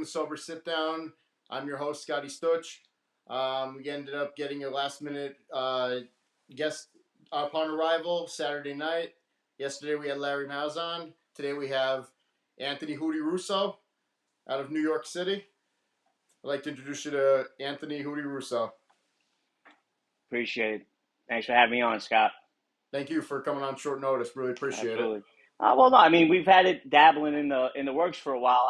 the Sober Sitdown. I'm your host, Scotty Stuch. We ended up getting a last minute guest upon arrival Saturday night. Yesterday we had Larry Mouse on. Today we have Anthony Hootie Russo out of New York City. I'd like to introduce you to Anthony Hootie Russo. Appreciate it. Thanks for having me on, Scott. Thank you for coming on short notice. Really appreciate Absolutely. it. Well, no, I mean we've had it dabbling in the works for a while.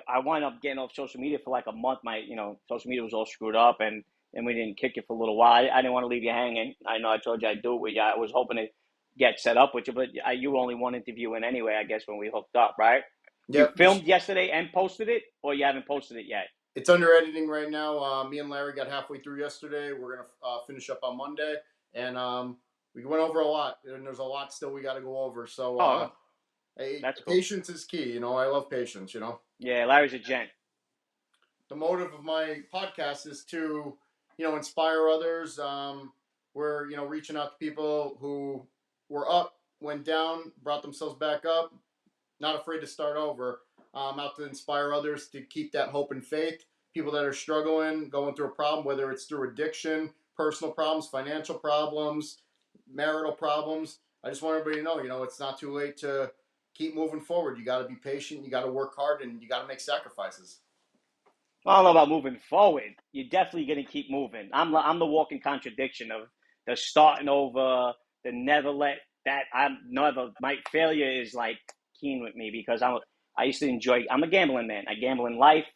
I wound up getting off social media for like a month. My social media was all screwed up, and we didn't kick it for a little while. I didn't want to leave you hanging. I know I told you I'd do it with you. I was hoping to get set up with you, but you were only one interview in anyway. I guess when we hooked up, right? You Yep. filmed yesterday and posted it, or you haven't posted it yet? It's under editing right now. Me and Larry got halfway through yesterday. We're going to finish up on Monday. And we went over a lot. And there's a lot still we got to go over. So that's cool. Patience is key. I love patience, Yeah, Larry's a gent. The motive of my podcast is to, inspire others. We're, reaching out to people who were up, went down, brought themselves back up, not afraid to start over. Out to inspire others to keep that hope and faith. People that are struggling, going through a problem, whether it's through addiction, personal problems, financial problems, marital problems. I just want everybody to know, it's not too late to keep moving forward. You got to be patient. You got to work hard, and you got to make sacrifices. I don't know about moving forward. You're definitely going to keep moving. I'm the walking contradiction of the starting over, the never let that. My failure is like keen with me because I used to enjoy. I'm a gambling man. I gamble in life.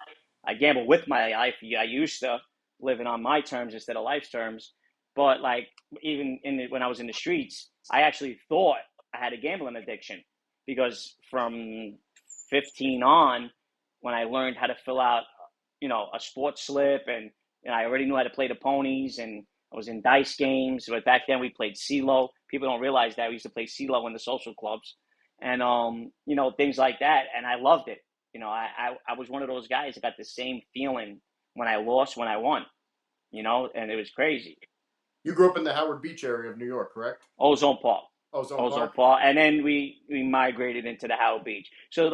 I gamble with my life. I used to living on my terms instead of life's terms. But like even when I was in the streets, I actually thought I had a gambling addiction because from 15 on, when I learned how to fill out a sports slip, and I already knew how to play the ponies, and I was in dice games. But back then we played CeeLo. People don't realize that we used to play CeeLo in the social clubs, and things like that. And I loved it. I was one of those guys that got the same feeling when I lost, when I won. And it was crazy. You grew up in the Howard Beach area of New York, correct? Ozone Park. Ozone Park, and then we migrated into the Howard Beach. So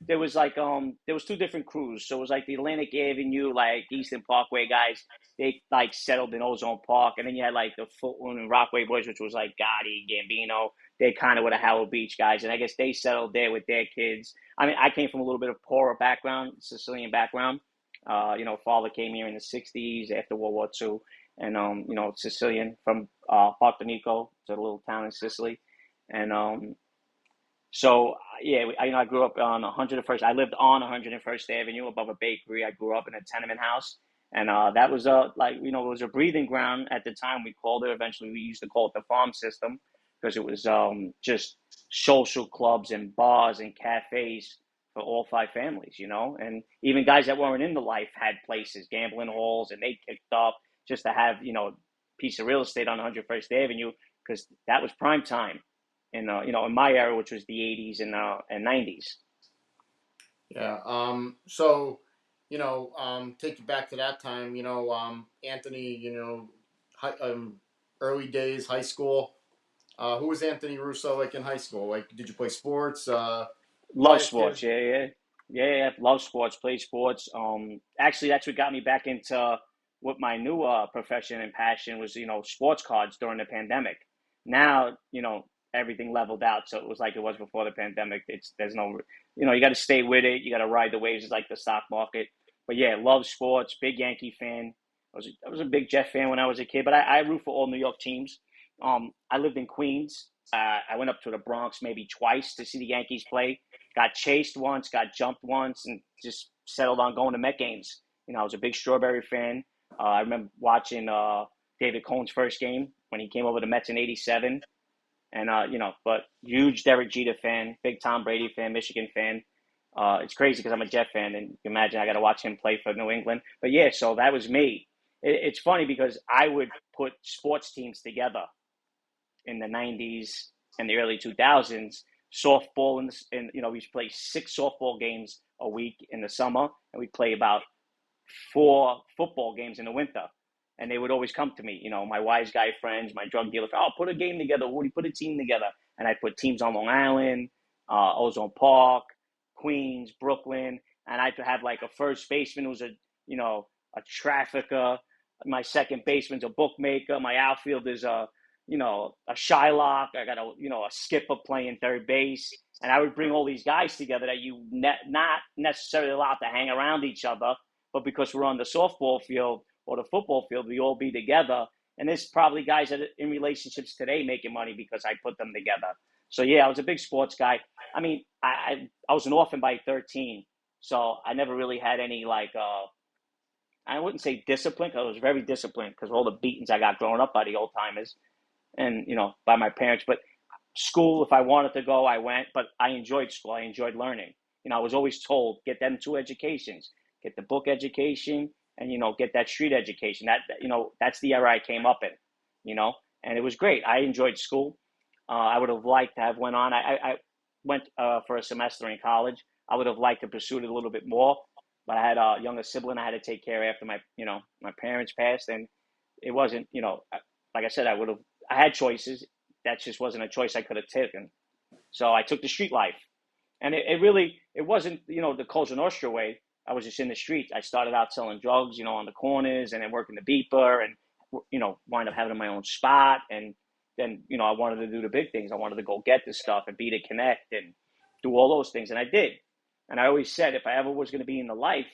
there was two different crews. So it was like the Atlantic Avenue, like Eastern Parkway guys. They like settled in Ozone Park, and then you had like the Footloom and Rockaway boys, which was like Gotti, Gambino. They kind of were the Howard Beach guys, and I guess they settled there with their kids. I mean, I came from a little bit of poorer background, Sicilian background. Father came here in the '60s after World War II. And Sicilian from Partonico, it's a little town in Sicily, and I grew up on 101st. I lived on 101st Avenue above a bakery. I grew up in a tenement house, and that was it was a breathing ground at the time. We called it. Eventually, we used to call it the farm system because it was just social clubs and bars and cafes for all five families, and even guys that weren't in the life had places, gambling halls, and they kicked up just to have, a piece of real estate on 101st Avenue, because that was prime time in my era, which was the 80s and 90s. Yeah. Take you back to that time, Anthony, early days, high school. Who was Anthony Russo like in high school? Like, did you play sports? Love sports. Yeah. Love sports, play sports. Actually, that's what got me back into what my new profession and passion was, sports cards during the pandemic. Now, everything leveled out. So it was like it was before the pandemic. There's no, you got to stay with it. You got to ride the waves. It's like the stock market. But yeah, love sports, big Yankee fan. I was a big Jet fan when I was a kid, but I root for all New York teams. I lived in Queens. I went up to the Bronx maybe twice to see the Yankees play. Got chased once, got jumped once, and just settled on going to Met games. I was a big Strawberry fan. I remember watching David Cohn's first game when he came over to Mets in '87, and but huge Derek Jeter fan, big Tom Brady fan, Michigan fan. It's crazy because I'm a Jet fan, and you can imagine I got to watch him play for New England. But yeah, so that was me. It's funny because I would put sports teams together in the '90s and the early 2000s. Softball we used to play 6 softball games a week in the summer, and we'd play about 4 football games in the winter. And they would always come to me, my wise guy friends, my drug dealer. Oh, put a game together. Woody, put a team together. And I put teams on Long Island, Ozone Park, Queens, Brooklyn. and I had like a first baseman who's a trafficker. My second baseman's a bookmaker. My outfield is a Shylock. I got a skipper playing third base. And I would bring all these guys together that not necessarily allowed to hang around each other, but because we're on the softball field or the football field, we all be together. And there's probably guys that are in relationships today making money because I put them together. So yeah, I was a big sports guy. I mean, I was an orphan by 13, so I never really had any I wouldn't say discipline, because I was very disciplined because of all the beatings I got growing up by the old timers and by my parents. But school, if I wanted to go, I went. But I enjoyed school. I enjoyed learning. I was always told, get them two educations, get the book education, and get that street education. That's the era I came up in. And it was great. I enjoyed school. I would have liked to have went on. I went for a semester in college. I would have liked to pursue it a little bit more, but I had a younger sibling I had to take care of after my parents passed, and it wasn't, like I said, I had choices. That just wasn't a choice I could have taken. So I took the street life, and it wasn't, the Cosa Nostra way. I was just in the streets. I started out selling drugs, on the corners, and then working the beeper, and wind up having my own spot. And then, I wanted to do the big things. I wanted to go get this stuff and be the connect and do all those things, and I did. And I always said, if I ever was going to be in the life,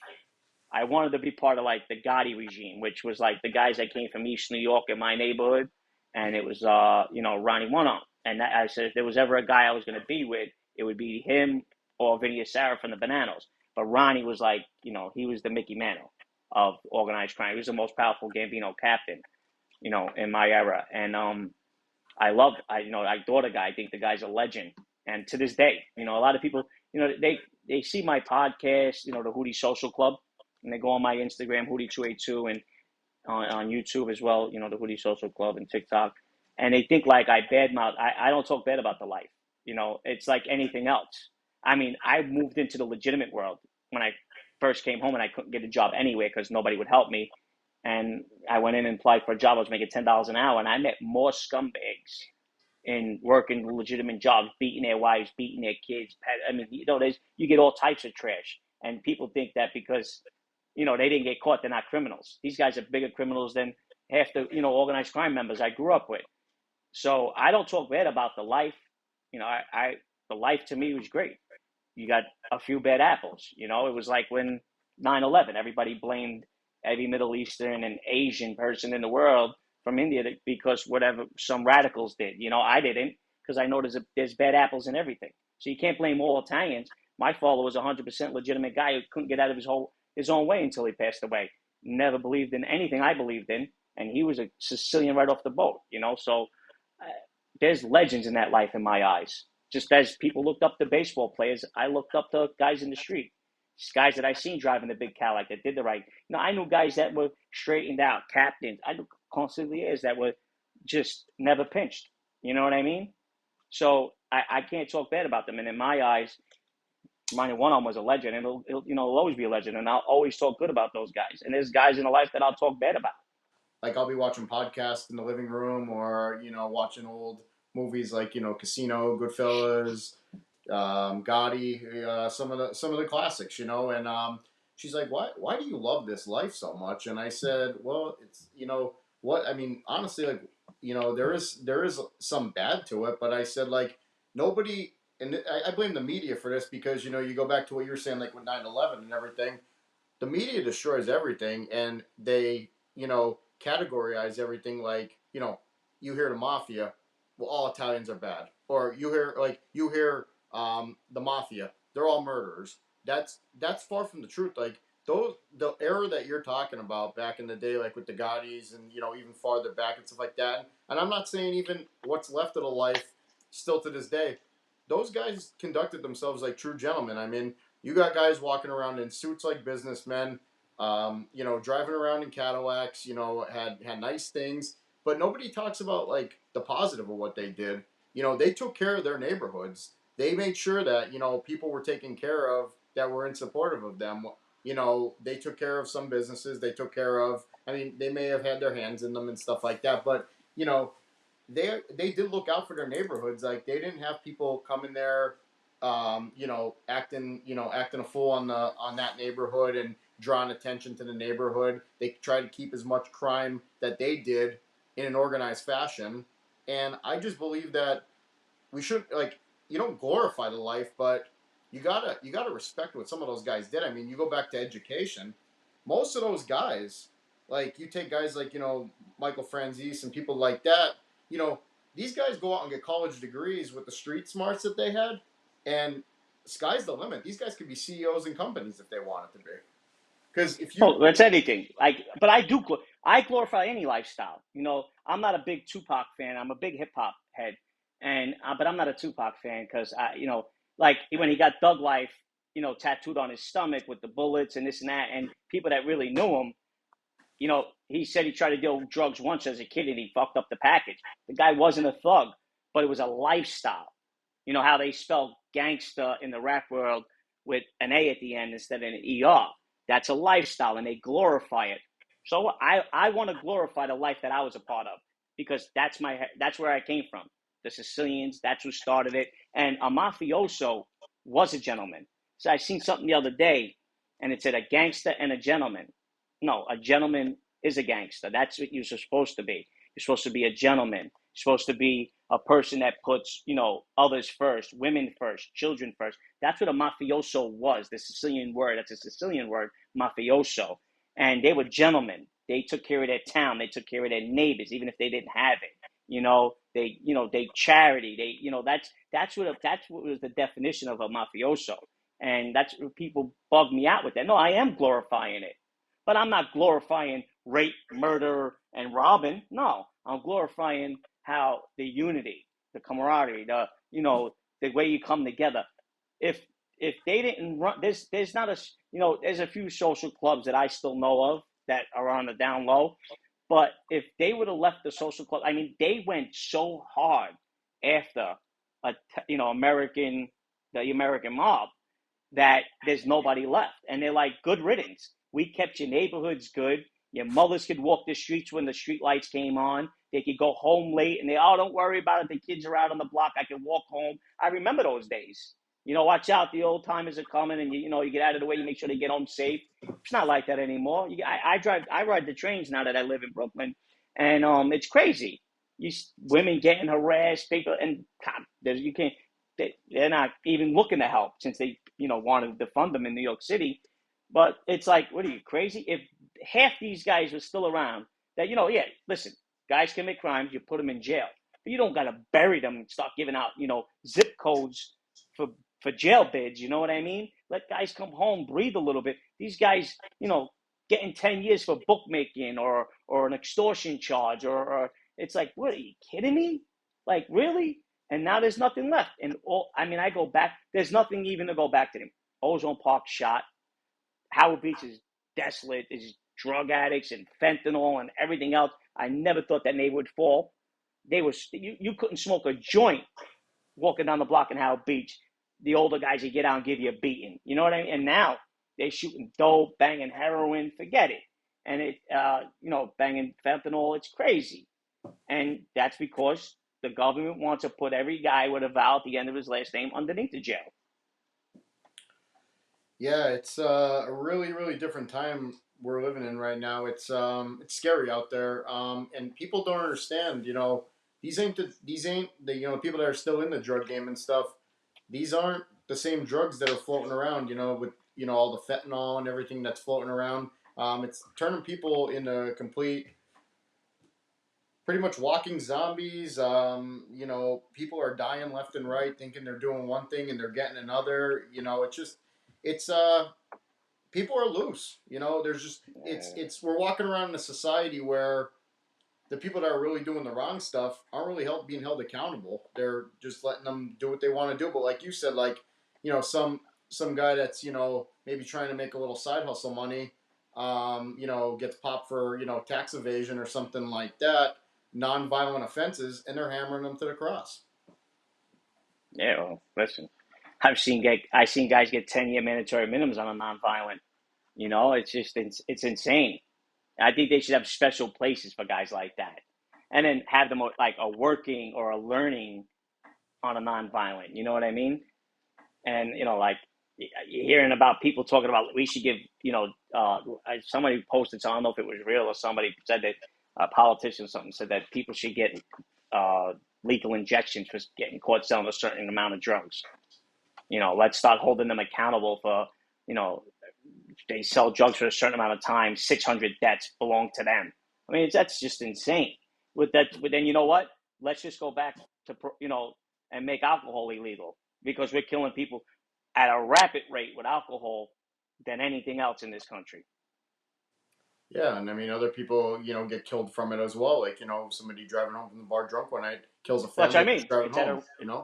I wanted to be part of like the Gotti regime, which was like the guys that came from East New York in my neighborhood, and it was Ronnie One Arm. And I said, if there was ever a guy I was going to be with, it would be him or Vinny Asara from the Bananas. But Ronnie was like, he was the Mickey Mantle of organized crime. He was the most powerful Gambino captain, in my era. And I adore the guy. I think the guy's a legend. And to this day, a lot of people, they see my podcast, the Hootie Social Club, and they go on my Instagram, Hootie282, and on YouTube as well, the Hootie Social Club and TikTok. And they think like I badmouth. I don't talk bad about the life. It's like anything else. I mean, I moved into the legitimate world when I first came home, and I couldn't get a job anywhere because nobody would help me. And I went in and applied for a job. I was making $10 an hour, and I met more scumbags in working legitimate jobs, beating their wives, beating their kids. I mean, you get all types of trash, and people think that because they didn't get caught, they're not criminals. These guys are bigger criminals than half the organized crime members I grew up with. So I don't talk bad about the life. The life to me was great. You got a few bad apples. It was like when 9/11, everybody blamed every Middle Eastern and Asian person in the world from India because whatever some radicals did. I didn't, because I know there's bad apples in everything. So you can't blame all Italians. My father was a 100% legitimate guy who couldn't get out of his own way until he passed away. Never believed in anything I believed in, and he was a Sicilian right off the boat. So there's legends in that life in my eyes. Just as people looked up to baseball players, I looked up to guys in the street. Guys that I seen driving the big Cadillac that did the right. I knew guys that were straightened out, captains. I knew consigliers that were just never pinched. You know what I mean? So I can't talk bad about them. And in my eyes, Ronnie One Arm was a legend, and it'll always be a legend. And I'll always talk good about those guys. And there's guys in the life that I'll talk bad about. Like I'll be watching podcasts in the living room, or watching old movies like Casino, Goodfellas, Gotti, some of the classics, and she's like, why do you love this life so much? And I said, well, it's what I mean, honestly, like there is some bad to it, but I said like nobody, and I blame the media for this because you go back to what you were saying like with 9/11 and everything, the media destroys everything, and they categorize everything like you hear the mafia, well, all Italians are bad, or you hear the mafia, they're all murderers. That's far from the truth. Like the era that you're talking about back in the day, like with the Gottis and even farther back and stuff like that. And I'm not saying even what's left of the life still to this day. Those guys conducted themselves like true gentlemen. I mean, you got guys walking around in suits like businessmen, driving around in Cadillacs, had nice things, but nobody talks about like the positive of what they did. They took care of their neighborhoods. They made sure that people were taken care of that were in supportive of them. They took care of some businesses. They took care of. I mean, they may have had their hands in them and stuff like that, but they did look out for their neighborhoods. Like they didn't have people come in there acting a fool on that neighborhood and drawing attention to the neighborhood. They try to keep as much crime that they did in an organized fashion. And I just believe that we should, like, you don't glorify the life, but you gotta respect what some of those guys did. I mean, you go back to education. Most of those guys, like you take guys like Michael Franzese and people like that. You know, these guys go out and get college degrees with the street smarts that they had, and sky's the limit. These guys could be CEOs in companies if they wanted to be. Because if you, Oh, that's anything. Like, but I glorify any lifestyle. You know, I'm not a big Tupac fan. I'm a big hip hop head, and but I'm not a Tupac fan because like when he got Thug Life, tattooed on his stomach with the bullets and this and that, and people that really knew him, he said he tried to deal drugs once as a kid and he fucked up the package. The guy wasn't a thug, but it was a lifestyle. You know how they spell gangsta in the rap world with an A at the end instead of an ER. That's a lifestyle, and they glorify it. So I want to glorify the life that I was a part of because that's where I came from. The Sicilians, that's who started it. And a mafioso was a gentleman. So I seen something the other day, and it said a gangster and a gentleman. No, a gentleman is a gangster. That's what you're supposed to be. You're supposed to be a gentleman. You're supposed to be a person that puts, others first, women first, children first. That's what a mafioso was, the Sicilian word. That's a Sicilian word, mafioso. And they were gentlemen. They took care of their town. They took care of their neighbors, even if they didn't have it. They charity. That's what was the definition of a mafioso. And that's what people bug me out with that. No, I am glorifying it. But I'm not glorifying rape, murder, and robbing. No, I'm glorifying how the unity, the camaraderie, the way you come together. If they didn't run, there's not there's a few social clubs that I still know of that are on the down low. But if they would have left the social club, I mean, they went so hard after the American mob that there's nobody left. And they're like, good riddance. We kept your neighborhoods good. Your mothers could walk the streets when the street lights came on. They could go home late and don't worry about it. The kids are out on the block. I can walk home. I remember those days. Watch out. The old timers are coming and you get out of the way. You make sure they get home safe. It's not like that anymore. I ride the trains now that I live in Brooklyn, and it's crazy. Women getting harassed, people, and you can't. They're not even looking to help since they wanted to fund them in New York City. But it's like, what are you, crazy? If half these guys were still around, that listen, guys commit crimes, you put them in jail, but you don't got to bury them and start giving out zip codes for jail bids. You know what I mean? Let guys come home, breathe a little bit. These guys, getting 10 years for bookmaking or an extortion charge or it's like, what, are you kidding me? Like, really? And now there's nothing left. And I go back. There's nothing even to go back to them. Ozone Park shot. Howard Beach is desolate. There's drug addicts and fentanyl and everything else. I never thought that neighborhood would fall. You couldn't smoke a joint walking down the block in Howard Beach. The older guys would get out and give you a beating. You know what I mean? And now they're shooting dope, banging heroin. Forget it. And banging fentanyl. It's crazy. And that's because the government wants to put every guy with a vowel at the end of his last name underneath the jail. Yeah, it's a really, really different time we're living in right now. It's scary out there, and people don't understand. These ain't the people that are still in the drug game and stuff. These aren't the same drugs that are floating around. With all the fentanyl and everything that's floating around. It's turning people into complete, pretty much walking zombies. People are dying left and right, thinking they're doing one thing and they're getting another. It's people are loose. There's just it's we're walking around in a society where the people that are really doing the wrong stuff aren't really being held accountable. They're just letting them do what they want to do. But like you said, some guy that's maybe trying to make a little side hustle money, gets popped for tax evasion or something like that, non-violent offenses, and they're hammering them to the cross. Yeah, well, listen, I've seen guys get 10-year mandatory minimums on a non-violent. It's insane. I think they should have special places for guys like that, and then have them like a working or a learning on a non-violent. You know what I mean? And like you're hearing about people talking about we should give somebody posted, so I don't know if it was real or somebody said that a politician or something said that people should get lethal injections for getting caught selling a certain amount of drugs. Let's start holding them accountable for, they sell drugs for a certain amount of time, 600 deaths belong to them. I mean, that's just insane. With that, but then you know what? Let's just go back to, and make alcohol illegal, because we're killing people at a rapid rate with alcohol than anything else in this country. Yeah, and I mean, other people, get killed from it as well. Like, somebody driving home from the bar drunk one night kills a That's what I family just mean. driving It's at home. a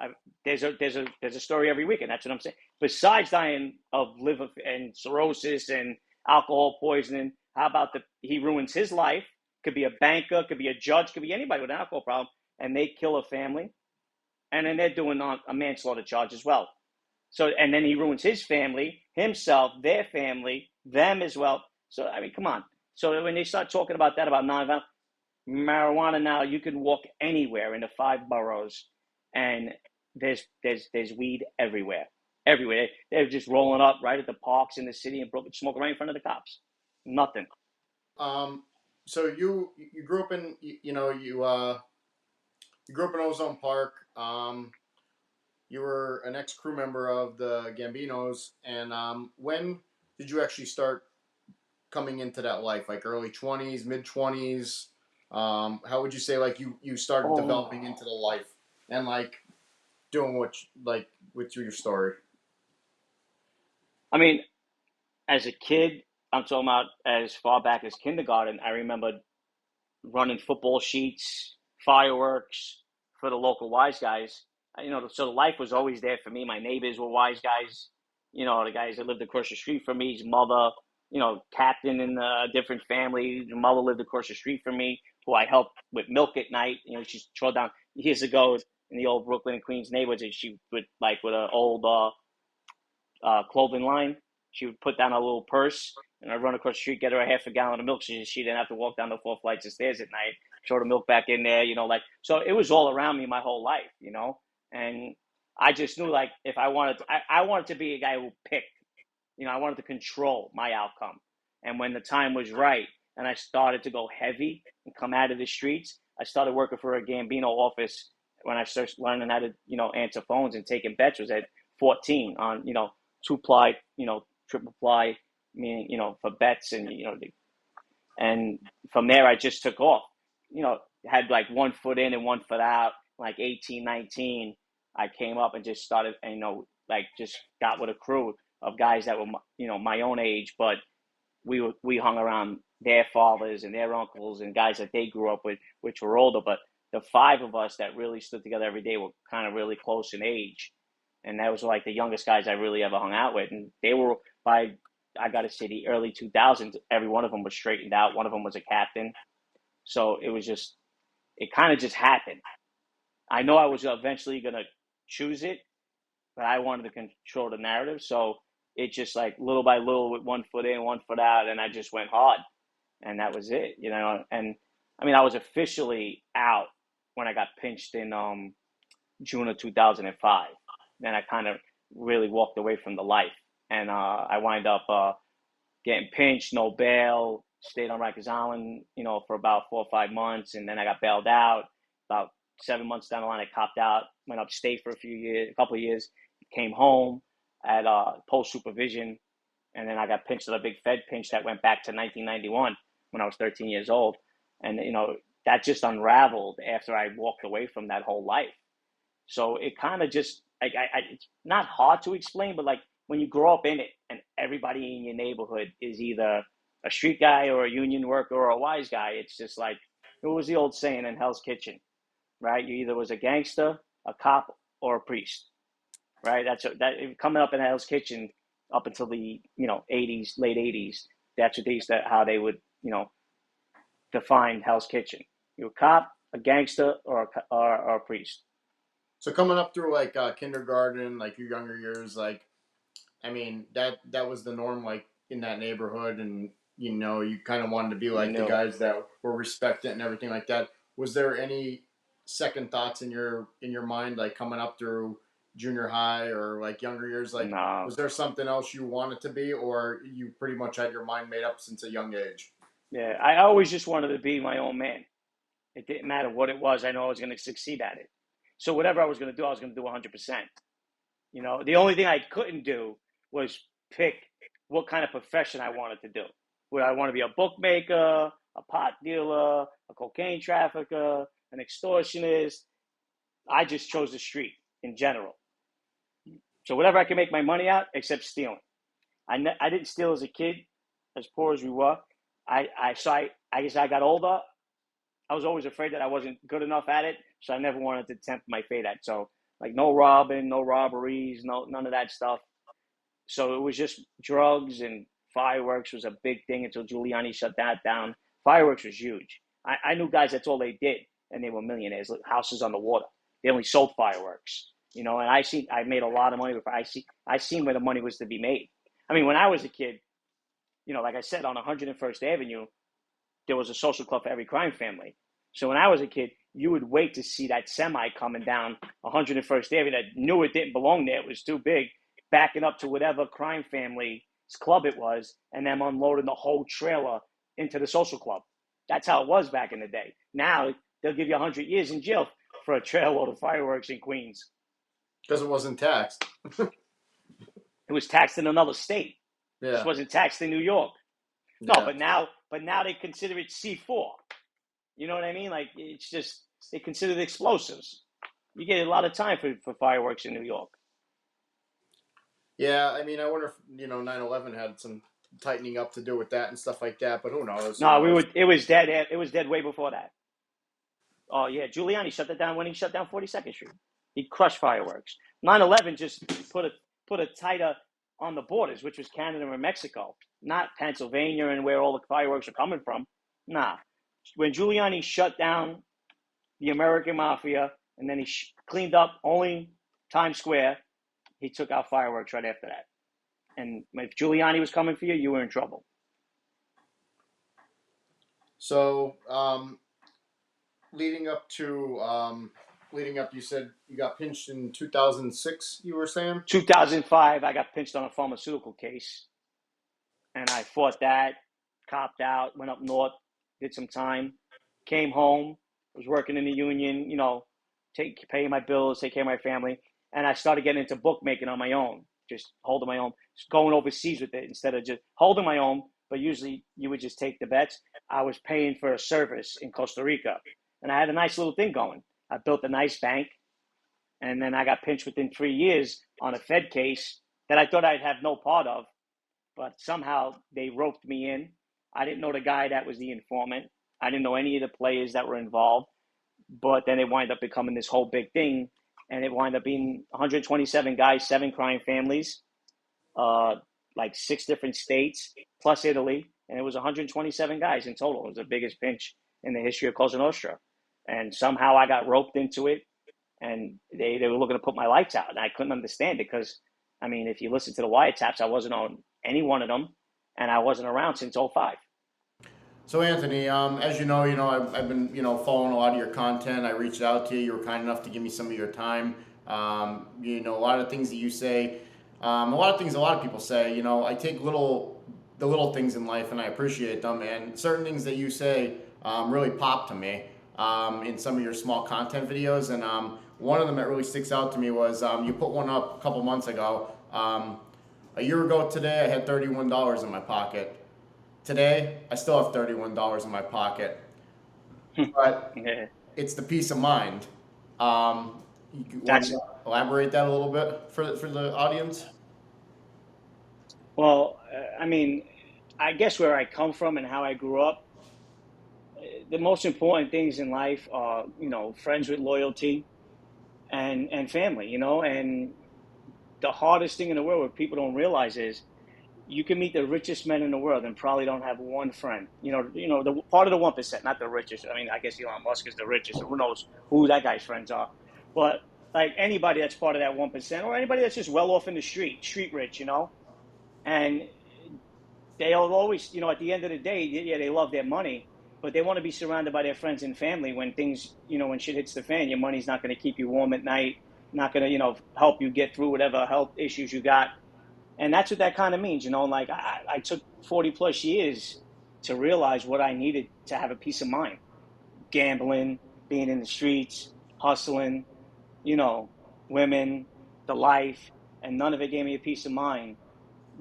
I, there's a story every week, and that's what I'm saying. Besides dying of liver and cirrhosis and alcohol poisoning, how about he ruins his life? Could be a banker, could be a judge, could be anybody with an alcohol problem, and they kill a family, and then they're doing a manslaughter charge as well. So, and then he ruins his family, himself, their family, them as well. So, I mean, come on. So when they start talking about that, about nonviolent marijuana, now you can walk anywhere in the 5 boroughs, and there's weed everywhere, everywhere. They're just rolling up right at the parks in the city and smoking right in front of the cops. Nothing. So you grew up in you grew up in Ozone Park. You were an ex crew member of the Gambinos, and when did you actually start coming into that life? Like early 20s, mid 20s. How would you say like you started Oh, developing into the life and like doing like with your story? I mean, as a kid, I'm talking about as far back as kindergarten. I remember running football sheets, fireworks for the local wise guys. So the life was always there for me. My neighbors were wise guys. The guys that lived across the street from me, his mother, captain in a different family. His mother lived across the street from me, who I helped with milk at night. She trod down years ago in the old Brooklyn and Queens neighborhoods. And she would, like, with an old clothing line, she would put down a little purse, and I'd run across the street, get her a half a gallon of milk, so she didn't have to walk down the 4 flights of stairs at night. Throw the milk back in there, so it was all around me my whole life, and I just knew, like, if I wanted to, I wanted to be a guy who picked, I wanted to control my outcome. And when the time was right and I started to go heavy and come out of the streets, I started working for a Gambino office when I started learning how to, answer phones and taking bets. Was at 14 on, 2-ply, triple ply, meaning, for bets. And, and from there I just took off, had like 1 foot in and 1 foot out. Like 18, 19, I came up and just started, and, like, just got with a crew of guys that were, my own age, but we hung around their fathers and their uncles and guys that they grew up with, which were older. But the 5 of us that really stood together every day were kind of really close in age, and that was like the youngest guys I really ever hung out with. And they were, by, I got to say, the early 2000s. Every one of them was straightened out. One of them was a captain. So it was just, it kind of just happened. I know I was eventually gonna choose it, but I wanted to control the narrative. So it just, like, little by little, with 1 foot in, 1 foot out, and I just went hard, and that was it, And I mean, I was officially out when I got pinched in June of 2005. Then I kind of really walked away from the life, and I wind up getting pinched, no bail, stayed on Rikers Island, for about 4 or 5 months, and then I got bailed out. About 7 months down the line, I copped out, went upstate for a couple of years, came home at post supervision, and then I got pinched at a big Fed pinch that went back to 1991 when I was 13 years old, and that just unraveled after I walked away from that whole life. So it kind of just, like, it's not hard to explain, but, like, when you grow up in it and everybody in your neighborhood is either a street guy or a union worker or a wise guy, it's just like, it was the old saying in Hell's Kitchen, right? You either was a gangster, a cop, or a priest, right? That coming up in Hell's Kitchen up until the 80s, late 80s. That's what how they would define Hell's Kitchen. You're a cop, a gangster, or a priest. So coming up through like kindergarten, like your younger years, like I mean that was the norm, like in that neighborhood, and you kind of wanted to be You like the knew. guys that were respected and everything like that. Was there any second thoughts in your mind, like coming up through junior high or like younger years? Like, No. was there something else you wanted to be, or you pretty much had your mind made up since a young age? Yeah, I always just wanted to be my own man. It didn't matter what it was. I know I was going to succeed at it. So whatever I was going to do, I was going to do 100%. You know, the only thing I couldn't do was pick what kind of profession I wanted to do. Would I want to be a bookmaker, a pot dealer, a cocaine trafficker, an extortionist? I just chose the street in general. So whatever I can make my money out, except stealing. I didn't steal as a kid, as poor as we were. I guess I got older. I was always afraid that I wasn't good enough at it, so I never wanted to tempt my fate at. So like no robbing, no robberies, none of that stuff. So it was just drugs, and fireworks was a big thing until Giuliani shut that down. Fireworks was huge. I knew guys that's all they did, and they were millionaires, houses on the water. They only sold fireworks, you know. And I made a lot of money before I seen where the money was to be made. I mean, when I was a kid, you know, like I said, on 101st Avenue, there was a social club for every crime family. So when I was a kid, you would wait to see that semi coming down 101st Avenue that knew it didn't belong there. It was too big, backing up to whatever crime family's club it was, and them unloading the whole trailer into the social club. That's how it was back in the day. Now, they'll give you 100 years in jail for a trailer load of fireworks in Queens. Because it wasn't taxed. It was taxed in another state. Yeah. This wasn't taxed in New York. No, Yeah. but now they consider it C4. You know what I mean? Like, it's just, they consider it explosives. You get a lot of time for fireworks in New York. Yeah, I mean, I wonder if, you know, 9/11 had some tightening up to do with that and stuff like that, but who knows? No, it was dead. It was dead way before that. Oh yeah, Giuliani shut that down when he shut down 42nd Street. He crushed fireworks. 9/11 just put a tighter on the borders, which was Canada and Mexico, not Pennsylvania and where all the fireworks are coming from. Nah. When Giuliani shut down the American mafia and then he cleaned up only Times Square, he took out fireworks right after that. And if Giuliani was coming for you, you were in trouble. So, leading up, you said you got pinched in 2006. You were saying 2005, I got pinched on a pharmaceutical case, and I fought that, copped out, went up north, did some time, came home, was working in the union, you know, paying my bills, take care of my family, and I started getting into bookmaking on my own, just holding my own, just going overseas with it instead of just holding my own. But usually you would just take the bets. I was paying for a service in Costa Rica, and I had a nice little thing going. I built a nice bank, and then I got pinched within 3 years on a Fed case that I thought I'd have no part of, but somehow they roped me in. I didn't know the guy that was the informant. I didn't know any of the players that were involved, but then it wound up becoming this whole big thing, and it wound up being 127 guys, 7 crime families, like 6 different states, plus Italy, and it was 127 guys in total. It was the biggest pinch in the history of Cosa Nostra. And somehow I got roped into it, and they were looking to put my lights out, and I couldn't understand it because, I mean, if you listen to the wiretaps, I wasn't on any one of them, and I wasn't around since 05. So Anthony, as you know, I've been, following a lot of your content. I reached out to you. You were kind enough to give me some of your time. A lot of things that you say, a lot of things a lot of people say. I take the little things in life and I appreciate them. And certain things that you say really pop to me in some of your small content videos. And one of them that really sticks out to me was you put one up a couple months ago. A year ago today, I had $31 in my pocket. Today, I still have $31 in my pocket, but Yeah. it's the peace of mind. You want to elaborate that a little bit for the audience? Well, I mean, I guess where I come from and how I grew up, the most important things in life are, friends with loyalty and family, and the hardest thing in the world what people don't realize is you can meet the richest men in the world and probably don't have one friend. The part of the 1%, not the richest. I mean, I guess Elon Musk is the richest. Who knows who that guy's friends are? But like anybody that's part of that 1%, or anybody that's just well off in the street rich, and they'll always, at the end of the day, yeah, they love their money, but they want to be surrounded by their friends and family when things, when shit hits the fan. Your money's not going to keep you warm at night. not going to, help you get through whatever health issues you got. And that's what that kind of means, like I took 40 plus years to realize what I needed to have a peace of mind. Gambling, being in the streets, hustling, you know, women, the life, and none of it gave me a peace of mind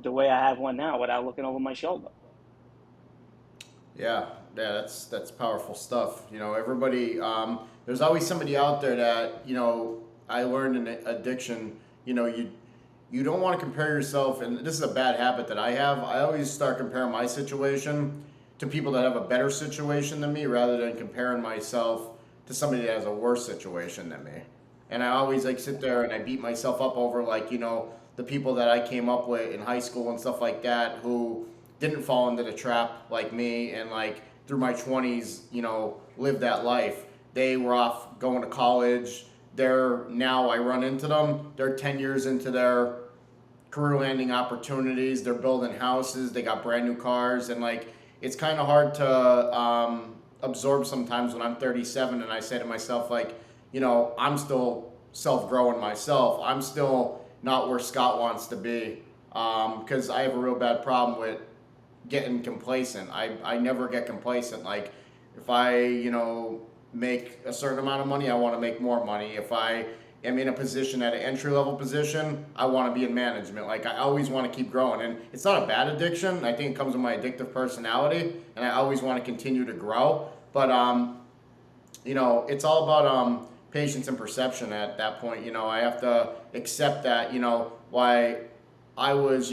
the way I have one now without looking over my shoulder. Yeah, that's powerful stuff. Everybody. There's always somebody out there that I learned in addiction. You don't want to compare yourself, and this is a bad habit that I have. I always start comparing my situation to people that have a better situation than me, rather than comparing myself to somebody that has a worse situation than me. And I always sit there and I beat myself up over the people that I came up with in high school and stuff like that who didn't fall into the trap like me, and through my 20s, lived that life. They were off going to college. Now I run into them. They're 10 years into their career landing opportunities. They're building houses. They got brand new cars, and it's kind of hard to absorb sometimes when I'm 37 and I say to myself I'm still self-growing myself. I'm still not where Scott wants to be, because I have a real bad problem with getting complacent. I never get complacent. If I make a certain amount of money, I want to make more money. If I am in a position at an entry level position, I want to be in management. I always want to keep growing, and it's not a bad addiction. I think it comes with my addictive personality, and I always want to continue to grow. But it's all about patience and perception at that point. I have to accept that why I was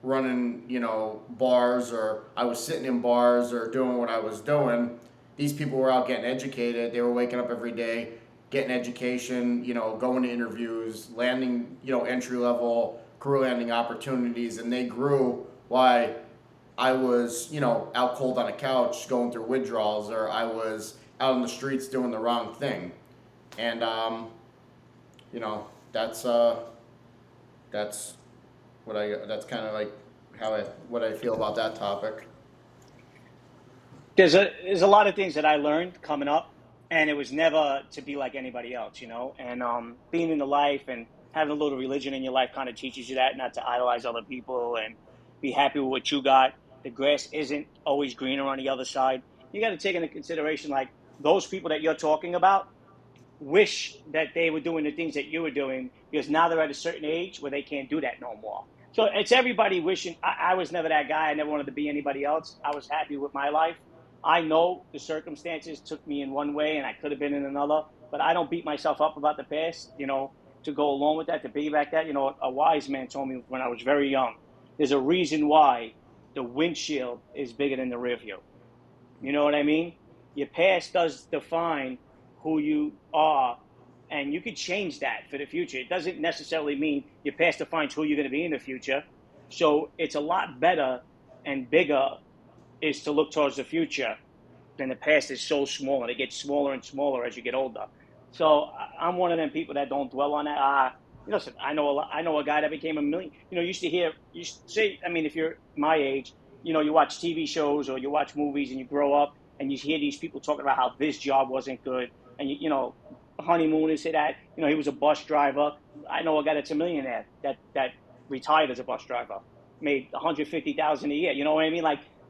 running bars, or I was sitting in bars or doing what I was doing. These people were out getting educated. They were waking up every day, getting education, going to interviews, landing, entry level career landing opportunities, and they grew why I was, out cold on a couch going through withdrawals, or I was out on the streets doing the wrong thing. And that's that's kind of what I feel about that topic. There's a lot of things that I learned coming up, and it was never to be like anybody else, And being in the life and having a little religion in your life kind of teaches you that, not to idolize other people and be happy with what you got. The grass isn't always greener on the other side. You got to take into consideration those people that you're talking about wish that they were doing the things that you were doing, because now they're at a certain age where they can't do that no more. So it's everybody wishing. I was never that guy. I never wanted to be anybody else. I was happy with my life. I know the circumstances took me in one way and I could have been in another, but I don't beat myself up about the past, to go along with that, to piggyback that. A wise man told me when I was very young, there's a reason why the windshield is bigger than the rear view. You know what I mean? Your past does define who you are, and you could change that for the future. It doesn't necessarily mean your past defines who you're going to be in the future. So it's a lot better and bigger is to look towards the future than the past is so small, and it gets smaller and smaller as you get older. So I'm one of them people that don't dwell on that. Listen, I know a guy that became a million. You used to say, I mean, if you're my age, you watch TV shows or you watch movies and you grow up and you hear these people talking about how this job wasn't good, and honeymooners say that he was a bus driver. I know a guy that's a millionaire that retired as a bus driver, made 150,000 a year. You know what I mean?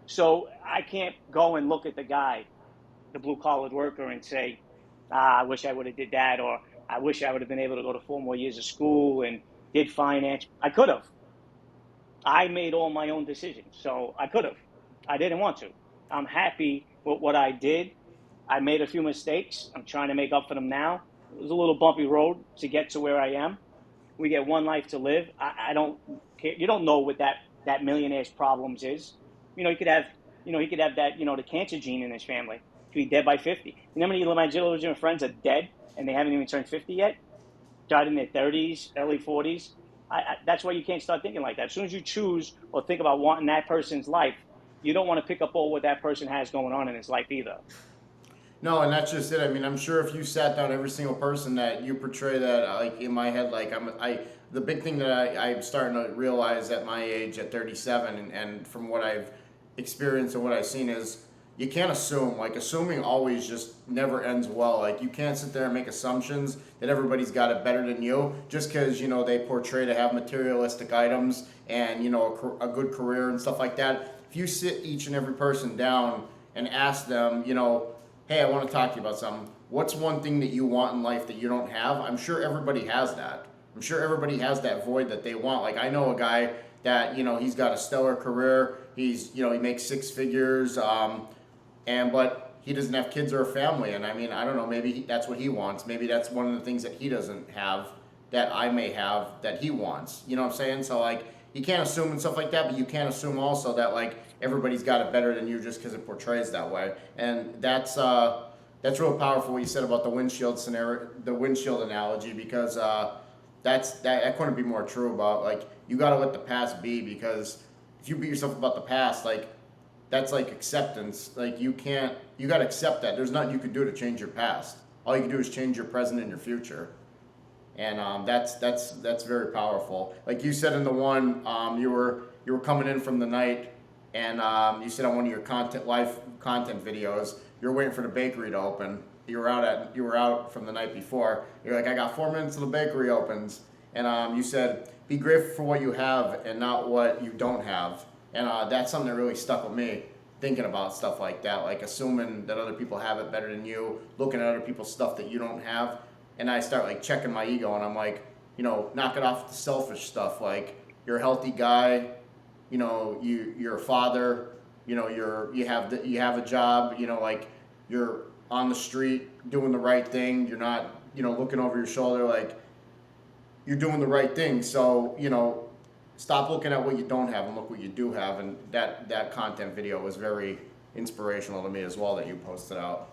So I can't go and look at the guy, the blue collar worker, and say, I wish I would have did that, or I wish I would have been able to go to 4 more years of school and did finance. I could have. I made all my own decisions, so I could have. I didn't want to. I'm happy with what I did. I made a few mistakes. I'm trying to make up for them now. It was a little bumpy road to get to where I am. We get one life to live. I don't care. You don't know what that millionaire's problems is. He could have, he could have that, the cancer gene in his family. He could be dead by 50. You know how many of my legitimate friends are dead and they haven't even turned 50 yet? Died in their 30s, early 40s. That's why you can't start thinking like that. As soon as you choose or think about wanting that person's life, you don't want to pick up all what that person has going on in his life either. No, and that's just it. I mean, I'm sure if you sat down every single person that you portray that, in my head, the big thing that I'm starting to realize at my age, at 37, and from what I've experienced and what I've seen is, you can't assume. Like, assuming always just never ends well. Like, you can't sit there and make assumptions that everybody's got it better than you just because, they portray to have materialistic items and, a good career and stuff like that. If you sit each and every person down and ask them, hey, I want to talk to you about something. What's one thing that you want in life that you don't have? I'm sure everybody has that. I'm sure everybody has that void that they want. Like, I know a guy that, he's got a stellar career. He's, he makes six figures. But he doesn't have kids or a family. And I mean, I don't know, maybe that's what he wants. Maybe that's one of the things that he doesn't have that I may have that he wants. You know what I'm saying? So, like, you can't assume and stuff like that, but you can't assume also that, like, everybody's got it better than you just because it portrays that way. And that's real powerful what you said about the windshield scenario, the windshield analogy, because that couldn't be more true about, like, you got to let the past be, because if you beat yourself about the past, like, that's like acceptance. Like, you got to accept that there's nothing you can do to change your past. All you can do is change your present and your future. And that's very powerful. Like you said in the one, you were coming in from the night, and you said on one of your live content videos, you were waiting for the bakery to open. You were out from the night before. You're like, I got 4 minutes till the bakery opens, and you said, be grateful for what you have and not what you don't have. And that's something that really stuck with me, thinking about stuff like that, like assuming that other people have it better than you, looking at other people's stuff that you don't have. And I start, like, checking my ego, and I'm like, knock it off the selfish stuff. Like, you're a healthy guy, you're a father, you have a job, like, you're on the street doing the right thing. You're not, looking over your shoulder, like, you're doing the right thing. So, stop looking at what you don't have and look what you do have. And that content video was very inspirational to me as well that you posted out.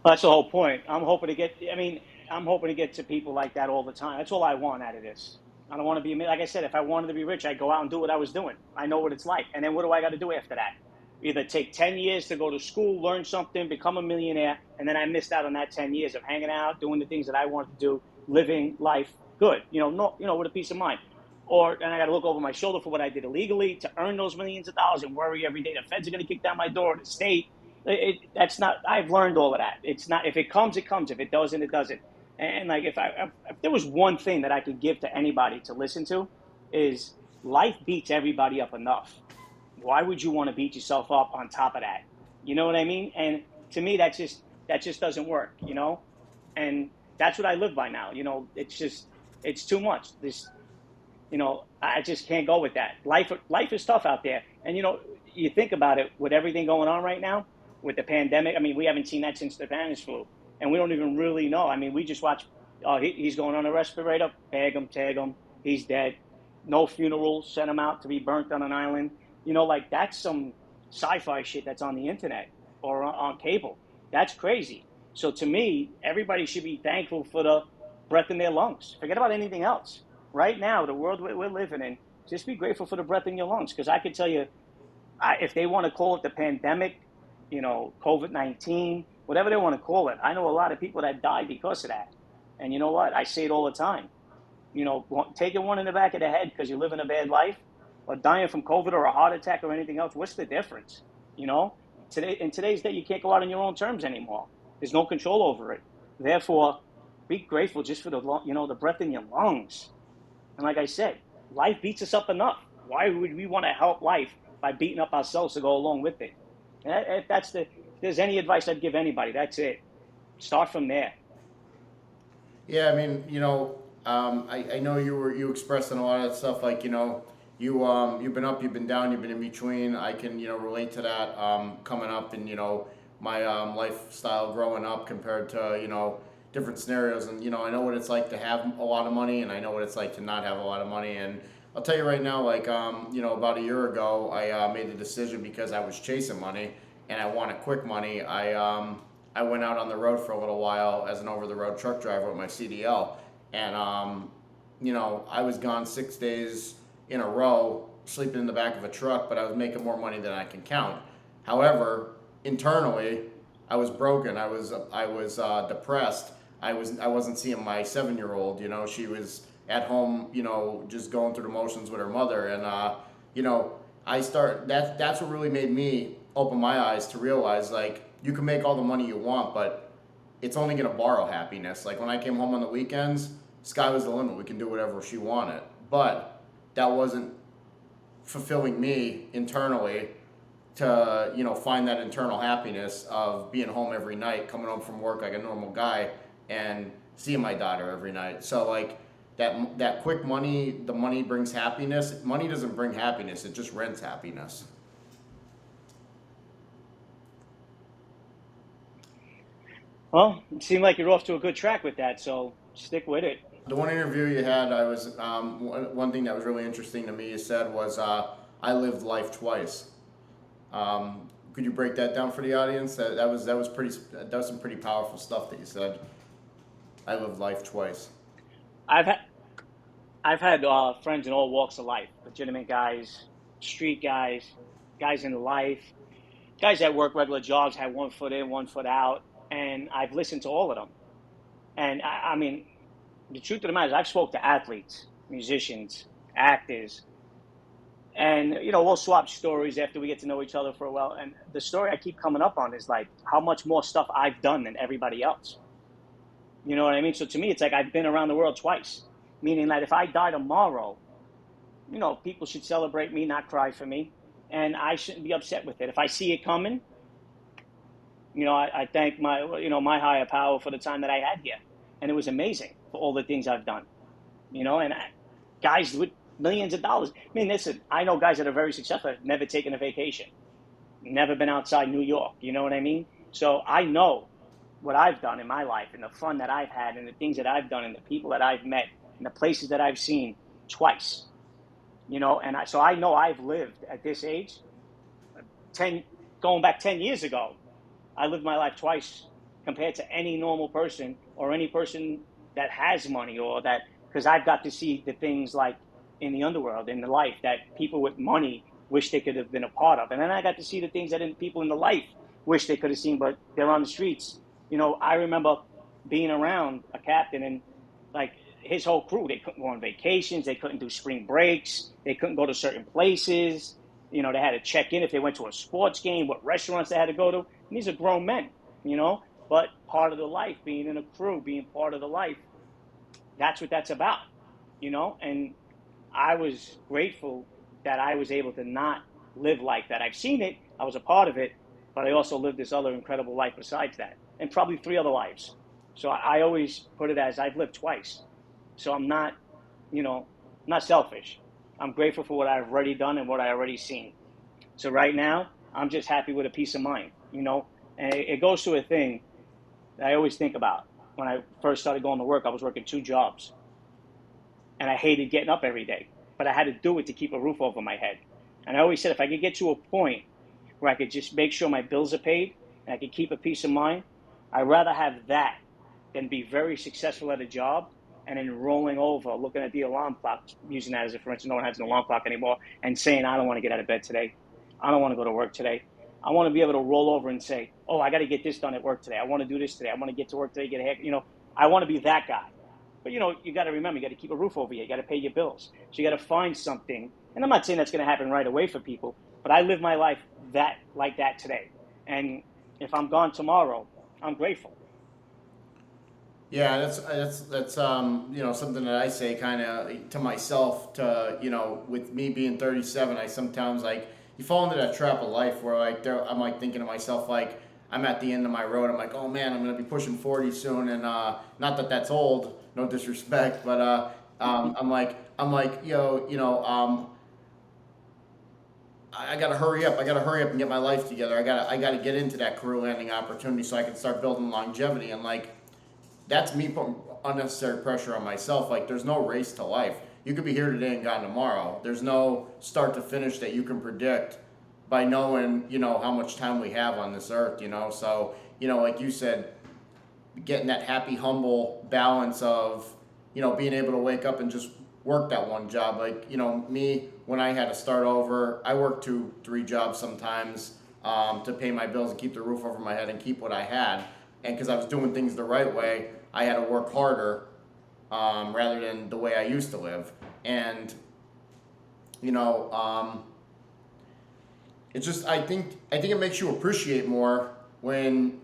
That's the whole point. I'm hoping to get to people like that all the time. That's all I want out of this. I don't want to be, like I said, if I wanted to be rich, I'd go out and do what I was doing. I know what it's like. And then what do I got to do after that? Either take 10 years to go to school, learn something, become a millionaire, and then I missed out on that 10 years of hanging out, doing the things that I wanted to do, living life good, with a peace of mind. And I got to look over my shoulder for what I did illegally to earn those millions of dollars and worry every day the feds are going to kick down my door, the state. That's not. I've learned all of that. It's not. If it comes, it comes. If it doesn't, it doesn't. And like, if there was one thing that I could give to anybody to listen to, is life beats everybody up enough. Why would you want to beat yourself up on top of that? You know what I mean? And to me, that just doesn't work. And that's what I live by now. It's too much. I just can't go with that. Life is tough out there. And you think about it, with everything going on right now, with the pandemic. I mean, we haven't seen that since the Spanish flu, and we don't even really know. I mean, we just watch. Oh, he's going on a respirator. Tag him. He's dead. No funeral. Sent him out to be burnt on an island. Like, that's some sci-fi shit that's on the internet or on cable. That's crazy. So to me, everybody should be thankful for the breath in their lungs. Forget about anything else. Right now, the world we're living in, just be grateful for the breath in your lungs. Because I could tell you, if they want to call it the pandemic, COVID-19, whatever they want to call it, I know a lot of people that died because of that. And you know what? I say it all the time. Taking one in the back of the head because you're living a bad life, or dying from COVID or a heart attack or anything else, what's the difference? In today's day, you can't go out on your own terms anymore. There's no control over it. Therefore, be grateful just for the breath in your lungs. And like I said, life beats us up enough. Why would we want to help life by beating up ourselves to go along with it? If there's any advice I'd give anybody, that's it. Start from there. Yeah, I mean, I know you expressing a lot of that stuff, like, you've been up, you've been down, you've been in between. I can relate to that, coming up, and my lifestyle growing up compared to different scenarios. And I know what it's like to have a lot of money, and I know what it's like to not have a lot of money. And I'll tell you right now, like, about a year ago, I made the decision, because I was chasing money and I wanted quick money. I went out on the road for a little while as an over-the-road truck driver with my CDL, and I was gone 6 days in a row, sleeping in the back of a truck, but I was making more money than I can count. However, internally, I was broken. I was depressed. I wasn't seeing my 7-year-old. She was at home, just going through the motions with her mother, and that's what really made me open my eyes to realize, like, you can make all the money you want, but it's only going to borrow happiness. Like, when I came home on the weekends, sky was the limit. We can do whatever she wanted. But that wasn't fulfilling me internally to, find that internal happiness of being home every night, coming home from work like a normal guy, and seeing my daughter every night. So, like, that quick money, the money brings happiness. Money doesn't bring happiness. It just rents happiness. Well, it seemed like you're off to a good track with that, so stick with it. The one interview you had, I was one thing that was really interesting to me. You said was, I lived life twice. Could you break that down for the audience? That was some pretty powerful stuff that you said. I lived life twice. I've had I've had friends in all walks of life, legitimate guys, street guys, guys in life, guys that work regular jobs, had one foot in, one foot out, and I've listened to all of them. And I mean, the truth of the matter is, I've spoke to athletes, musicians, actors, and we'll swap stories after we get to know each other for a while. And the story I keep coming up on is like how much more stuff I've done than everybody else. You know what I mean? So to me, it's like I've been around the world twice, meaning that if I die tomorrow, people should celebrate me, not cry for me, and I shouldn't be upset with it. If I see it coming, I thank my higher power for the time that I had here, and it was amazing for all the things I've done. And guys with millions of dollars. I mean, listen, I know guys that are very successful have never taken a vacation, never been outside New York. You know what I mean? So I know what I've done in my life and the fun that I've had and the things that I've done and the people that I've met and the places that I've seen twice. So I know I've lived at this age, 10, going back 10 years ago, I lived my life twice compared to any normal person or any person that has money or that, because I've got to see the things like in the underworld, in the life that people with money wish they could have been a part of. And then I got to see the things that people in the life wish they could have seen, but they're on the streets. I remember being around a captain and like his whole crew, they couldn't go on vacations. They couldn't do spring breaks. They couldn't go to certain places. They had to check in if they went to a sports game, what restaurants they had to go to. And these are grown men, but part of the life, being in a crew, being part of the life, that's what that's about, and I was grateful that I was able to not live like that. I've seen it, I was a part of it, but I also lived this other incredible life besides that, and probably three other lives. So I always put it as I've lived twice. So I'm not, not selfish. I'm grateful for what I've already done and what I already seen. So right now, I'm just happy with a peace of mind, and it goes to a thing that I always think about. When I first started going to work, I was working two jobs. And I hated getting up every day, but I had to do it to keep a roof over my head. And I always said, if I could get to a point where I could just make sure my bills are paid and I could keep a peace of mind, I'd rather have that than be very successful at a job and then rolling over, looking at the alarm clock, using that as a for instance, no one has an alarm clock anymore, and saying, I don't want to get out of bed today. I don't want to go to work today. I want to be able to roll over and say, oh, I got to get this done at work today. I want to do this today. I want to get to work today, get a haircut. I want to be that guy. But, you got to remember, you got to keep a roof over you. You got to pay your bills. So you got to find something. And I'm not saying that's going to happen right away for people, but I live my life like that today. And if I'm gone tomorrow, I'm grateful. Yeah, that's something that I say kind of to myself. To with me being 37, I sometimes like you fall into that trap of life where I'm like thinking to myself like I'm at the end of my road. I'm like, oh man, I'm gonna be pushing 40 soon, and not that that's old, no disrespect, but I'm like I gotta hurry up. I gotta hurry up and get my life together. I gotta get into that career landing opportunity so I can start building longevity. And like that's me putting unnecessary pressure on myself. Like there's no race to life. You could be here today and gone tomorrow. There's no start to finish that you can predict by knowing how much time we have on this earth. So like you said, getting that happy, humble balance of being able to wake up and just work that one job. Like me, when I had to start over, I worked 2-3 jobs sometimes to pay my bills and keep the roof over my head and keep what I had. And because I was doing things the right way, I had to work harder rather than the way I used to live. And it's just I think it makes you appreciate more when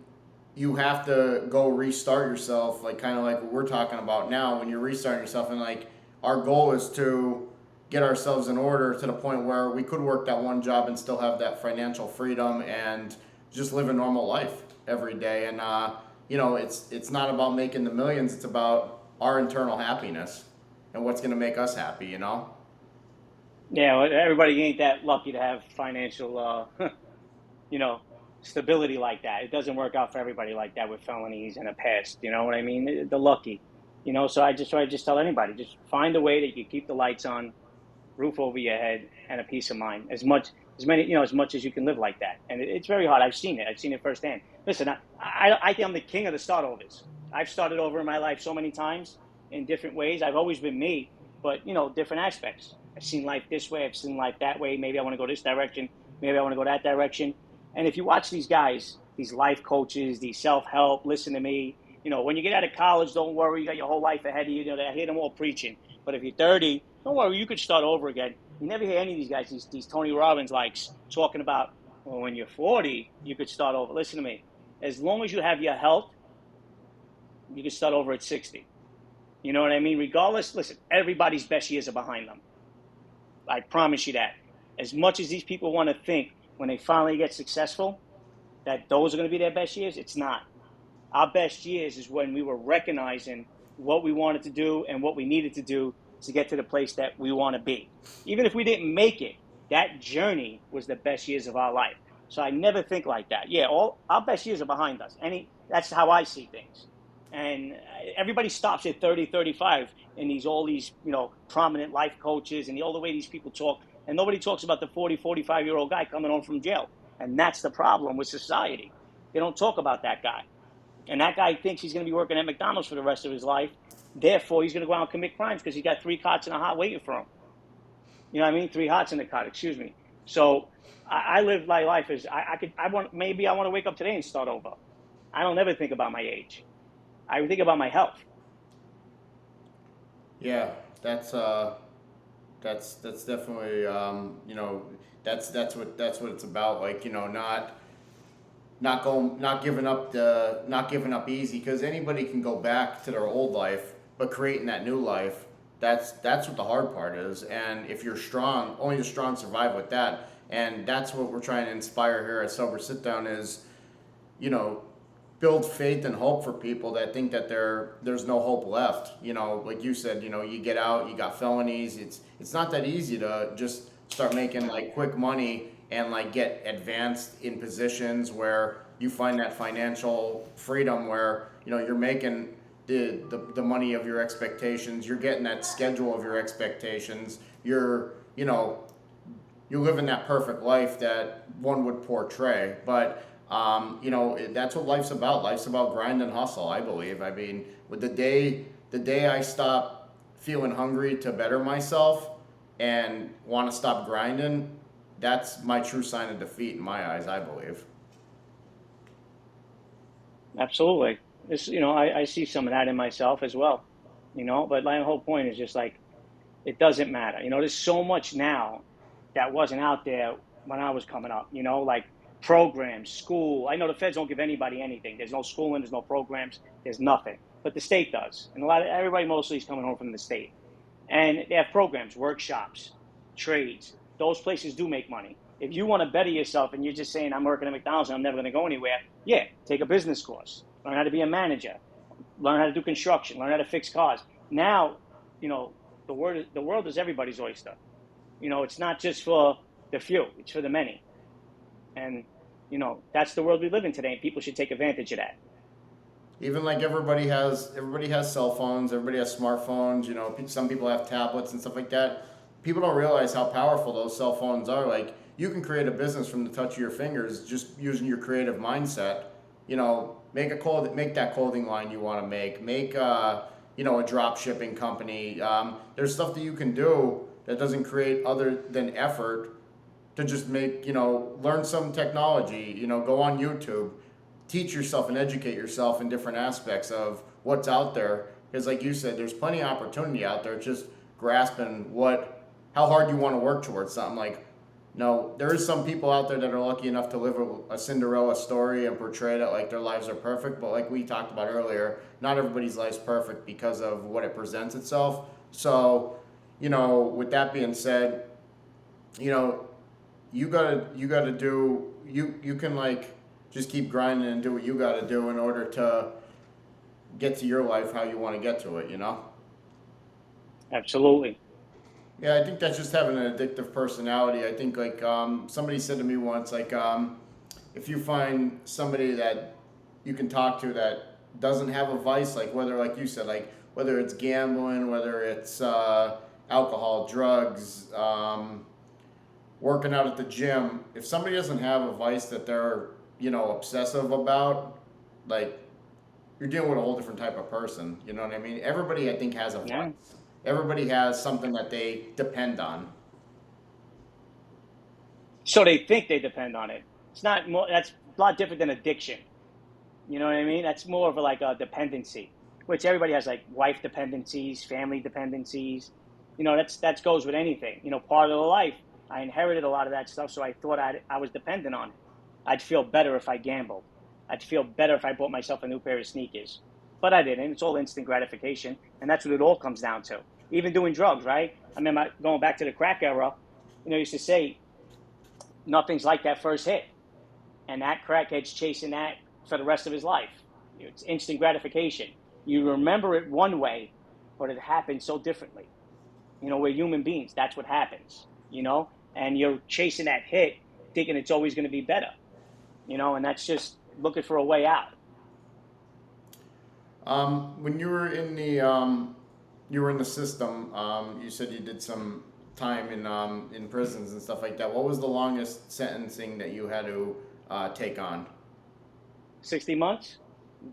you have to go restart yourself, like kind of like what we're talking about now. When you're restarting yourself, and like our goal is to get ourselves in order to the point where we could work that one job and still have that financial freedom and just live a normal life every day. And it's not about making the millions. It's about our internal happiness and what's going to make us happy. Yeah, well, everybody ain't that lucky to have financial, you know, stability like that. It doesn't work out for everybody like that with felonies and a past. You know what I mean? The lucky. So I just tell anybody, just find a way that you keep the lights on, roof over your head, and a peace of mind. As much as you can live like that. And it's very hard. I've seen it. I've seen it firsthand. Listen, I think I'm the king of the start overs. I've started over in my life so many times in different ways. I've always been me, but different aspects. I've seen life this way. I've seen life that way. Maybe I want to go this direction. Maybe I want to go that direction. And if you watch these guys, these life coaches, these self-help, listen to me. When you get out of college, don't worry. You got your whole life ahead of you. I hear them all preaching. But if you're 30, don't worry. You could start over again. You never hear any of these guys, these Tony Robbins likes, talking about, well, when you're 40, you could start over. Listen to me. As long as you have your health, you can start over at 60. You know what I mean? Regardless, listen, everybody's best years are behind them. I promise you that. As much as these people want to think when they finally get successful that those are going to be their best years, it's not. Our best years is when we were recognizing what we wanted to do and what we needed to do to get to the place that we want to be. Even if we didn't make it, that journey was the best years of our life. So I never think like that. Yeah, all our best years are behind us. That's how I see things. And everybody stops at 30, 35 in all these, prominent life coaches and all the way these people talk. And nobody talks about the 40, 45-year-old guy coming home from jail. And that's the problem with society. They don't talk about that guy. And that guy thinks he's going to be working at McDonald's for the rest of his life. Therefore, he's going to go out and commit crimes because he got 3 cots in a hot waiting for him. You know what I mean? 3 hots in a cot, excuse me. So I live my life as maybe I want to wake up today and start over. I don't ever think about my age. I think about my health. Yeah, that's definitely that's what it's about. Like not giving up easy, because anybody can go back to their old life, but creating that new life, that's what the hard part is. And if you're strong, only the strong survive with that. And that's what we're trying to inspire here at Sober Sit Down is, build faith and hope for people that think that there's no hope left. Like you said, you get out, you got felonies. It's not that easy to just start making like quick money and like get advanced in positions where you find that financial freedom where you're making the money of your expectations, you're getting that schedule of your expectations, you're living that perfect life that one would portray. But that's what life's about. Life's about grind and hustle, I believe. I mean, with the day I stop feeling hungry to better myself and want to stop grinding, that's my true sign of defeat in my eyes, I believe. Absolutely. I see some of that in myself as well. But my whole point is just like, it doesn't matter. There's so much now that wasn't out there when I was coming up, like programs, school. I know the feds don't give anybody anything. There's no schooling, there's no programs, there's nothing. But the state does. And everybody mostly is coming home from the state. And they have programs, workshops, trades. Those places do make money. If you want to better yourself and you're just saying, I'm working at McDonald's and I'm never going to go anywhere, yeah, take a business course. Learn how to be a manager. Learn how to do construction. Learn how to fix cars. Now, the world is everybody's oyster. It's not just for the few. It's for the many. And, that's the world we live in today. And people should take advantage of that. Even like everybody has cell phones, everybody has smartphones, some people have tablets and stuff like that. People don't realize how powerful those cell phones are. Like, you can create a business from the touch of your fingers just using your creative mindset. Make that clothing line you want to make a drop shipping company. There's stuff that you can do that doesn't create other than effort to just learn some technology, go on YouTube, teach yourself and educate yourself in different aspects of what's out there. Because like you said, there's plenty of opportunity out there. Just grasping how hard you want to work towards something. Like, No, there is some people out there that are lucky enough to live a Cinderella story and portray that like their lives are perfect. But like we talked about earlier, not everybody's life's perfect because of what it presents itself. So, with that being said, you know, you gotta do you can like just keep grinding and do what you gotta do in order to get to your life how you want to get to it. Absolutely. Yeah, I think that's just having an addictive personality. I think like somebody said to me once, like if you find somebody that you can talk to that doesn't have a vice, like whether, like you said, like whether it's gambling, whether it's alcohol, drugs, working out at the gym, if somebody doesn't have a vice that they're obsessive about, like you're dealing with a whole different type of person. You know what I mean? Everybody, I think, has a vice. Yeah. Everybody has something that they depend on. So they think they depend on it. It's not more. That's a lot different than addiction. You know what I mean? That's more of like a dependency, which everybody has, like wife dependencies, family dependencies. That goes with anything. Part of the life. I inherited a lot of that stuff, so I thought I was dependent on it. I'd feel better if I gambled. I'd feel better if I bought myself a new pair of sneakers. But I didn't. It's all instant gratification, and that's what it all comes down to. Even doing drugs, right? I remember going back to the crack era. I used to say nothing's like that first hit, and that crackhead's chasing that for the rest of his life. It's instant gratification. You remember it one way, but it happens so differently. We're human beings. That's what happens. And you're chasing that hit, thinking it's always going to be better. And that's just looking for a way out. When you were in the system, you said you did some time in prisons and stuff like that. What was the longest sentencing that you had to take on? 60 months.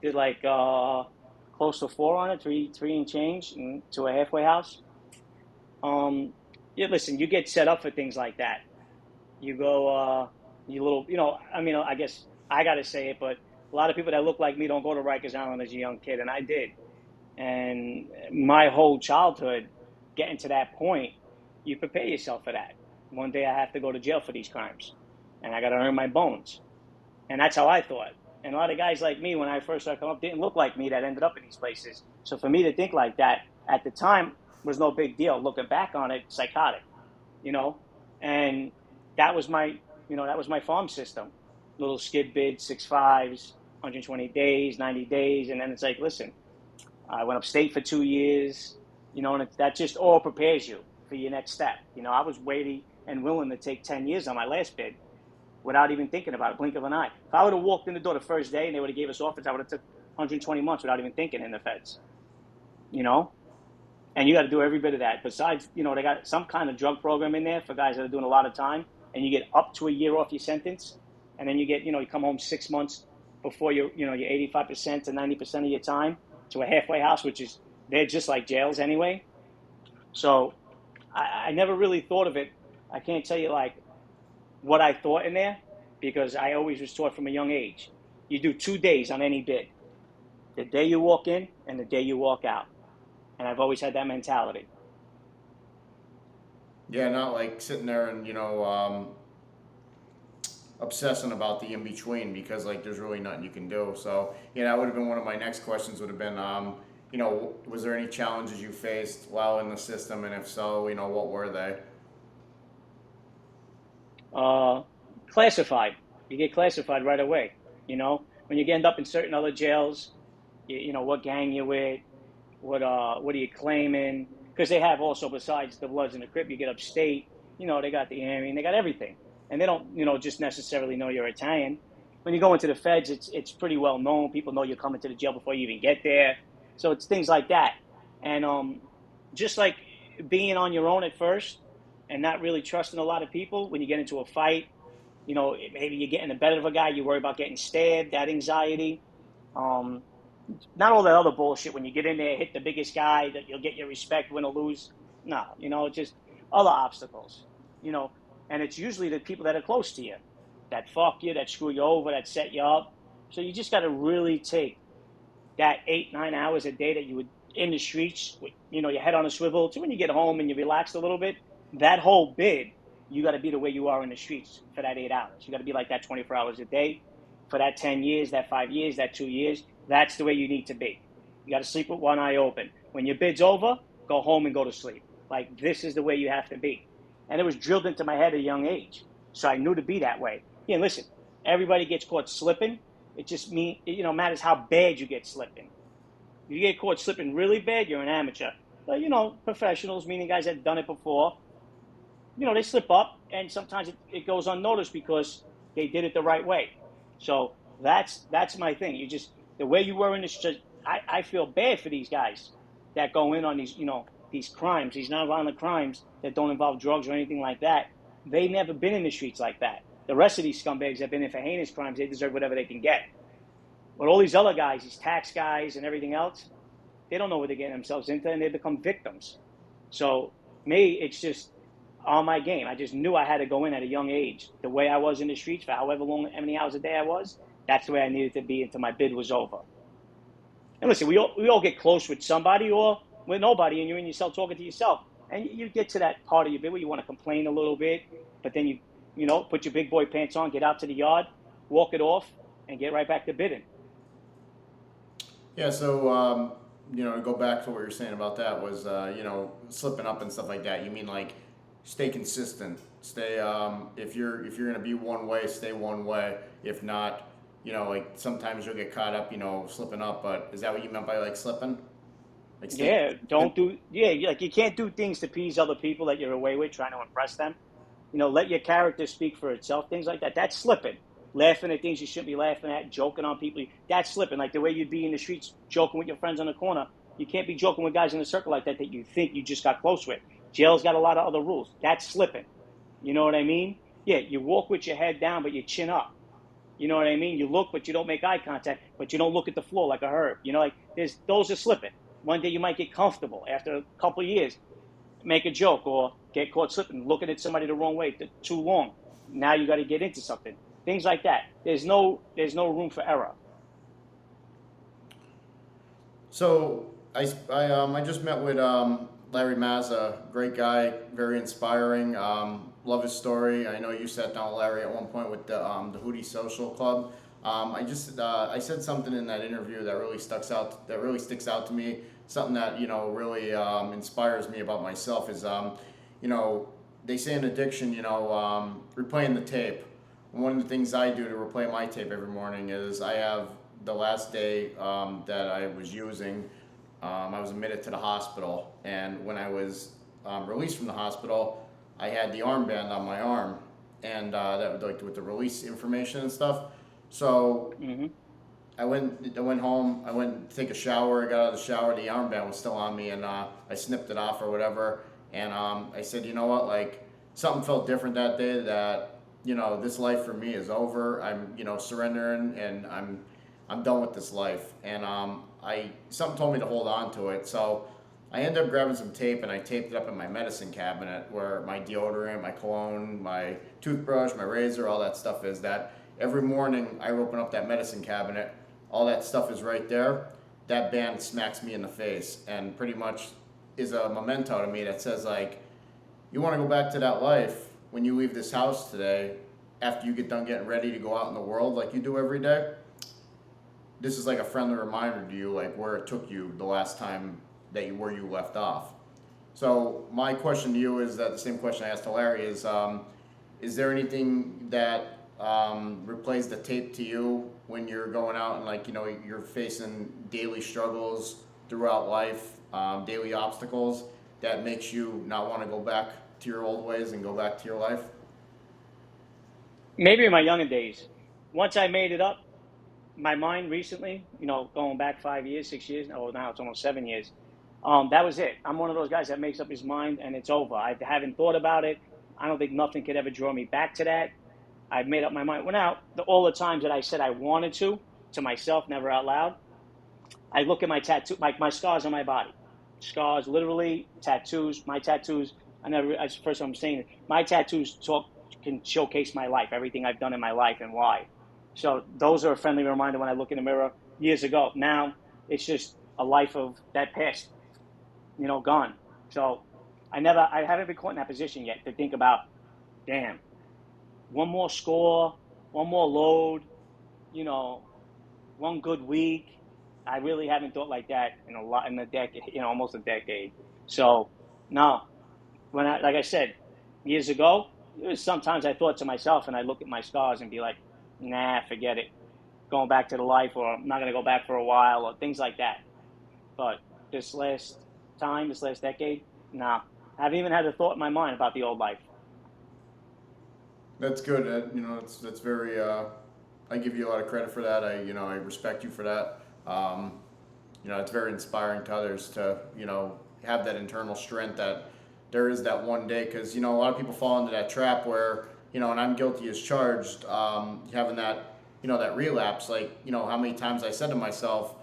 Did like close to four on it, three and change, to a halfway house. Yeah, listen, you get set up for things like that. You go, you little, I mean, I guess I got to say it, but a lot of people that look like me don't go to Rikers Island as a young kid, and I did. And my whole childhood, getting to that point, you prepare yourself for that. One day I have to go to jail for these crimes, and I got to earn my bones. And that's how I thought. And a lot of guys like me, when I first started coming up, didn't look like me that ended up in these places. So for me to think like that at the time was no big deal. Looking back on it, psychotic, you know. And that was my farm system. Little skid bid, 6.5s, 120 days, 90 days, and then it's like, listen, I went upstate for 2 years, and that just all prepares you for your next step. I was ready and willing to take 10 years on my last bid without even thinking about it, blink of an eye. If I would have walked in the door the first day and they would have gave us offers, I would have took 120 months without even thinking in the feds, you know? And you got to do every bit of that. Besides, they got some kind of drug program in there for guys that are doing a lot of time, and you get up to a year off your sentence, and then you come home 6 months before your 85% to 90% of your time to a halfway house, which is, they're just like jails anyway. So I never really thought of it. I can't tell you like what I thought in there, because I always was taught from a young age. You do 2 days on any bid: the day you walk in and the day you walk out. And I've always had that mentality. Yeah, not like sitting there and obsessing about the in between because like there's really nothing you can do. So that would have been one of my next questions. Would have been was there any challenges you faced while in the system, and if so, what were they? Uh, Classified. You get classified right away. When you end up in certain other jails, what gang you with, what are you claiming? Because they have also, besides the Bloods and the Crip, you get upstate. They got the Army, and they got everything, and they don't just necessarily know you're Italian. When you go into the feds, it's pretty well known. People know you're coming to the jail before you even get there. So it's things like that, and just like being on your own at first and not really trusting a lot of people. When you get into a fight, maybe you're getting the better of a guy, you worry about getting stabbed, that anxiety. Um, Not all that other bullshit when you get in there, hit the biggest guy, that you'll get your respect, win or lose. No, just other obstacles, you know, and it's usually the people that are close to you that fuck you, that screw you over, that set you up. So you just got to really take that 8, 9 hours a day that you would in the streets with, your head on a swivel, to when you get home and you relax a little bit. That whole bid you got to be the way you are in the streets for that 8 hours. You got to be like that 24 hours a day for that 10 years, that 5 years, that 2 years. That's the way you need to be. You got to sleep with one eye open. When your bid's over, go home and go to sleep. Like, this is the way you have to be. And it was drilled into my head at a young age. So I knew to be that way. Yeah, listen, everybody gets caught slipping. It just matters how bad you get slipping. If you get caught slipping really bad, you're an amateur. But, professionals, meaning guys that have done it before, they slip up, and sometimes it goes unnoticed because they did it the right way. So that's my thing. The way you were in this, I feel bad for these guys that go in on these crimes, these nonviolent crimes that don't involve drugs or anything like that. They've never been in the streets like that. The rest of these scumbags have been in for heinous crimes. They deserve whatever they can get. But all these other guys, these tax guys and everything else, they don't know what they're getting themselves into, and they become victims. So me, it's just on my game. I just knew I had to go in at a young age. The way I was in the streets for however long, how many hours a day I was, that's the way I needed to be until my bid was over. And listen, we all get close with somebody or with nobody, and you're in yourself talking to yourself. And you get to that part of your bid where you want to complain a little bit, but then you put your big boy pants on, get out to the yard, walk it off, and get right back to bidding. Yeah, so to go back to what you're saying about that was slipping up and stuff like that. You mean like stay consistent. Stay if you're gonna be one way, stay one way. If not, like sometimes you'll get caught up, slipping up. But is that what you meant by like slipping? Like like you can't do things to appease other people that you're away with, trying to impress them. Let your character speak for itself. Things like that. That's slipping. Laughing at things you shouldn't be laughing at, joking on people. That's slipping. Like the way you'd be in the streets joking with your friends on the corner. You can't be joking with guys in a circle like that you think you just got close with. Jail's got a lot of other rules. That's slipping. You know what I mean? Yeah, you walk with your head down, but you chin up. You know what I mean? You look, but you don't make eye contact, but you don't look at the floor like a herb. Those are slipping. One day you might get comfortable. After a couple of years, make a joke or get caught slipping, looking at somebody the wrong way too long. Now you got to get into something. Things like that. There's no room for error. So I just met with Larry Mazza, great guy, very inspiring. Love his story. I know you sat down with Larry at one point with the Hootie Social Club. I said something in that interview that really sticks out to me. Something that really inspires me about myself is they say in addiction, replaying the tape. One of the things I do to replay my tape every morning is I have the last day that I was using. I was admitted to the hospital, and when I was released from the hospital, I had the armband on my arm, and that would with the release information and stuff. So I went home. I went to take a shower. I got out of the shower. The armband was still on me, and I snipped it off or whatever. And I said, you know what? Like something felt different that day. That this life for me is over. I'm surrendering, and I'm done with this life. And something told me to hold on to it. So I ended up grabbing some tape, and I taped it up in my medicine cabinet where my deodorant, my cologne, my toothbrush, my razor, all that stuff is. That every morning I open up that medicine cabinet, all that stuff is right there. That band smacks me in the face and pretty much is a memento to me that says, like, you want to go back to that life when you leave this house today, after you get done getting ready to go out in the world like you do every day. This is like a friendly reminder to you, like where it took you the last time where you left off. So my question to you is that the same question I asked to Larry is there anything that replays the tape to you when you're going out and you're facing daily struggles throughout life, daily obstacles that makes you not want to go back to your old ways and go back to your life? Maybe in my younger days. Once I made it up, my mind recently, going back 5 years, 6 years, now it's almost 7 years. That was it. I'm one of those guys that makes up his mind and it's over. I haven't thought about it. I don't think nothing could ever draw me back to that. I've made up my mind. Well, now, all the times that I said I wanted to myself, never out loud, I look at my tattoo, my scars on my body. Scars, literally, tattoos. My tattoos, that's the first time I'm saying it. My tattoos can showcase my life, everything I've done in my life and why. So those are a friendly reminder when I look in the mirror years ago. Now, it's just a life of that past, gone. So I haven't been caught in that position yet to think about damn, one more score, one more load, you know, one good week. I really haven't thought like that in a decade, almost a decade. So no, like I said, years ago, sometimes I thought to myself, and I look at my scars and be like, nah, forget it. Going back to the life, or I'm not gonna go back for a while, or things like that. But this last decade, nah, I haven't even had a thought in my mind about the old life. That's good. That's very. I give you a lot of credit for that. I respect you for that. It's very inspiring to others to have that internal strength that there is that one day, because a lot of people fall into that trap where and I'm guilty as charged, having that that relapse. Like how many times I said to myself,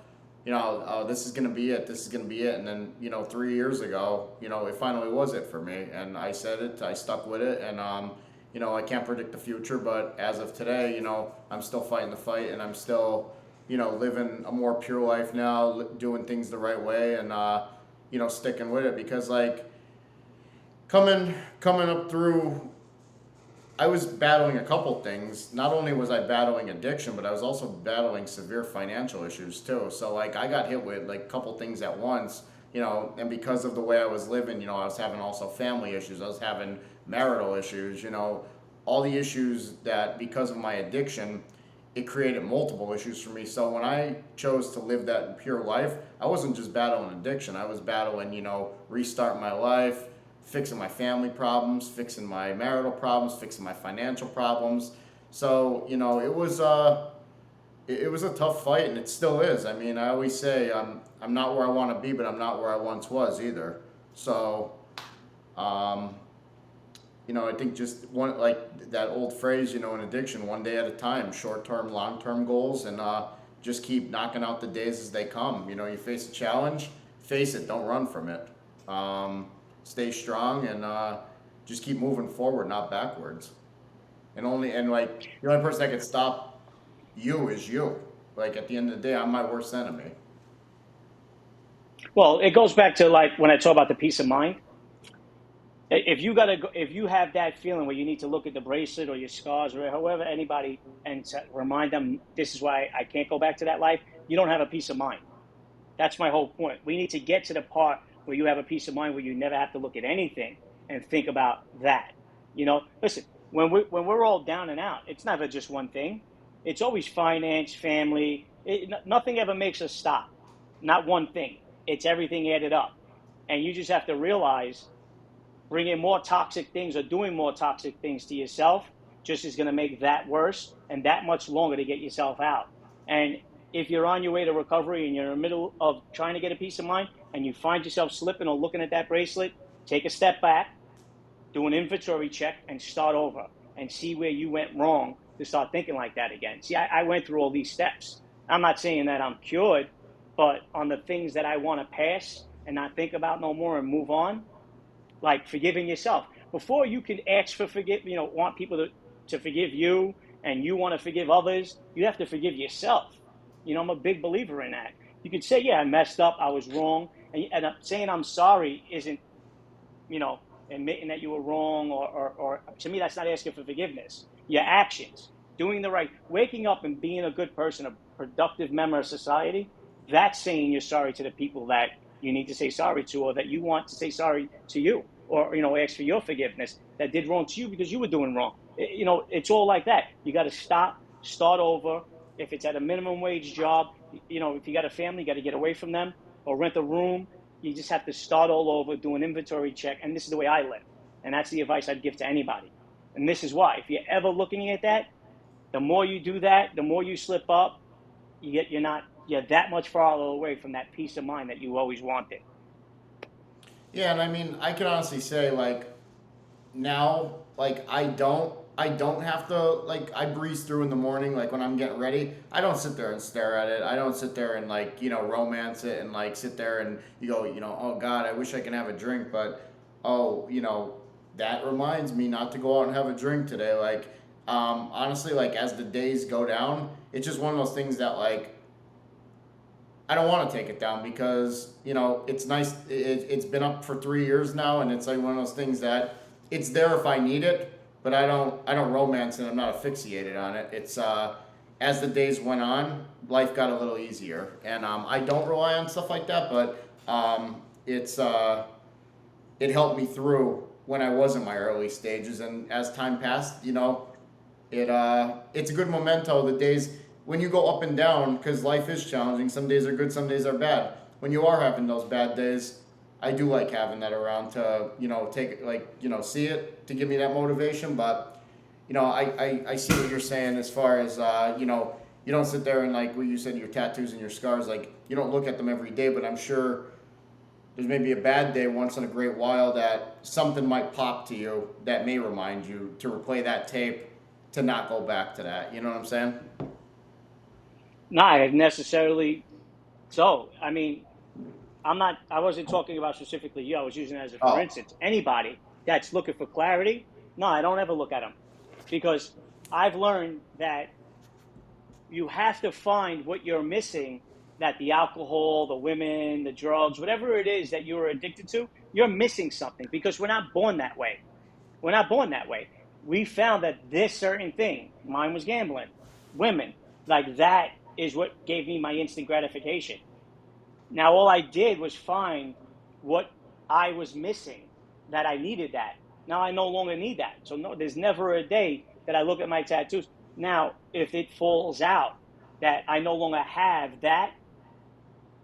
oh, this is gonna be it. This is gonna be it. And then 3 years ago, it finally was it for me. And I said it. I stuck with it. And I can't predict the future, but as of today, I'm still fighting the fight, and I'm still living a more pure life now, doing things the right way, and sticking with it, because like coming up through, I was battling a couple things. Not only was I battling addiction, but I was also battling severe financial issues too. So like I got hit with like a couple things at once, and because of the way I was living, I was having also family issues. I was having marital issues, all the issues that because of my addiction, it created multiple issues for me. So when I chose to live that pure life, I wasn't just battling addiction. I was battling, restarting my life, fixing my family problems, fixing my marital problems, fixing my financial problems. So it was a tough fight, and it still is. I mean, I always say I'm not where I want to be, but I'm not where I once was either. So um, I think just one, like that old phrase, in addiction, one day at a time, short term, long term goals, and just keep knocking out the days as they come. You face a challenge, face it, don't run from it. Stay strong, and just keep moving forward, not backwards. And like the only person that can stop you is you. Like at the end of the day, I'm my worst enemy. Well, it goes back to like when I talk about the peace of mind. If you have that feeling where you need to look at the bracelet or your scars or however anybody and to remind them this is why I can't go back to that life, you don't have a peace of mind. That's my whole point. We need to get to the part where you have a peace of mind where you never have to look at anything and think about that. Listen, when we're all down and out, it's never just one thing. It's always finance, family. Nothing ever makes us stop. Not one thing. It's everything added up, and you just have to realize bringing more toxic things or doing more toxic things to yourself just is going to make that worse and that much longer to get yourself out. And if you're on your way to recovery and you're in the middle of trying to get a peace of mind and you find yourself slipping or looking at that bracelet, take a step back, do an inventory check, and start over and see where you went wrong to start thinking like that again. See, I went through all these steps. I'm not saying that I'm cured, but on the things that I want to pass and not think about no more and move on, like forgiving yourself. Before you can ask for want people to forgive you and you want to forgive others, you have to forgive yourself. I'm a big believer in that. You could say, yeah, I messed up, I was wrong. And saying I'm sorry isn't, you know, admitting that you were wrong, or to me, that's not asking for forgiveness. Your actions, doing the right, waking up and being a good person, a productive member of society, that's saying you're sorry to the people that you need to say sorry to, or that you want to say sorry to you, or, ask for your forgiveness that did wrong to you because you were doing wrong. It's all like that. You got to stop, start over. If it's at a minimum wage job, if you got a family, you got to get away from them or rent a room. You just have to start all over, do an inventory check. And this is the way I live. And that's the advice I'd give to anybody. And this is why, if you're ever looking at that, the more you do that, the more you slip up, you're that much farther away from that peace of mind that you always wanted. Yeah, and I mean, I can honestly say, like, now, like, I don't have to, like, I breeze through in the morning, like when I'm getting ready. I don't sit there and stare at it. I don't sit there and, like, romance it and, like, sit there and you go, oh God, I wish I can have a drink, but oh, that reminds me not to go out and have a drink today. Like, honestly, like, as the days go down, it's just one of those things that, like, I don't want to take it down, because it's nice. It's been up for 3 years now, and it's like one of those things that it's there if I need it, but I don't romance it. I'm not asphyxiated on it. It's as the days went on, life got a little easier, and I don't rely on stuff like that. But it's it helped me through when I was in my early stages, and as time passed, it's a good memento. The days when you go up and down, because life is challenging. Some days are good, some days are bad. When you are having those bad days, I do like having that around to take like see it to give me that motivation. But I see what you're saying as far as you don't sit there and like what you said, your tattoos and your scars, like you don't look at them every day. But I'm sure there's maybe a bad day once in a great while that something might pop to you that may remind you to replay that tape to not go back to that. You know what I'm saying? Not necessarily so. I mean, I wasn't talking about specifically you. I was using it as a for Oh, instance. Anybody that's looking for clarity, no, I don't ever look at them because I've learned that you have to find what you're missing, that the alcohol, the women, the drugs, whatever it is that you're addicted to, you're missing something because we're not born that way. We're not born that way. We found that this certain thing, mine was gambling, women, like that is what gave me my instant gratification. Now, all I did was find what I was missing, that I needed that. Now I no longer need that. So no, there's never a day that I look at my tattoos. Now, if it falls out that I no longer have that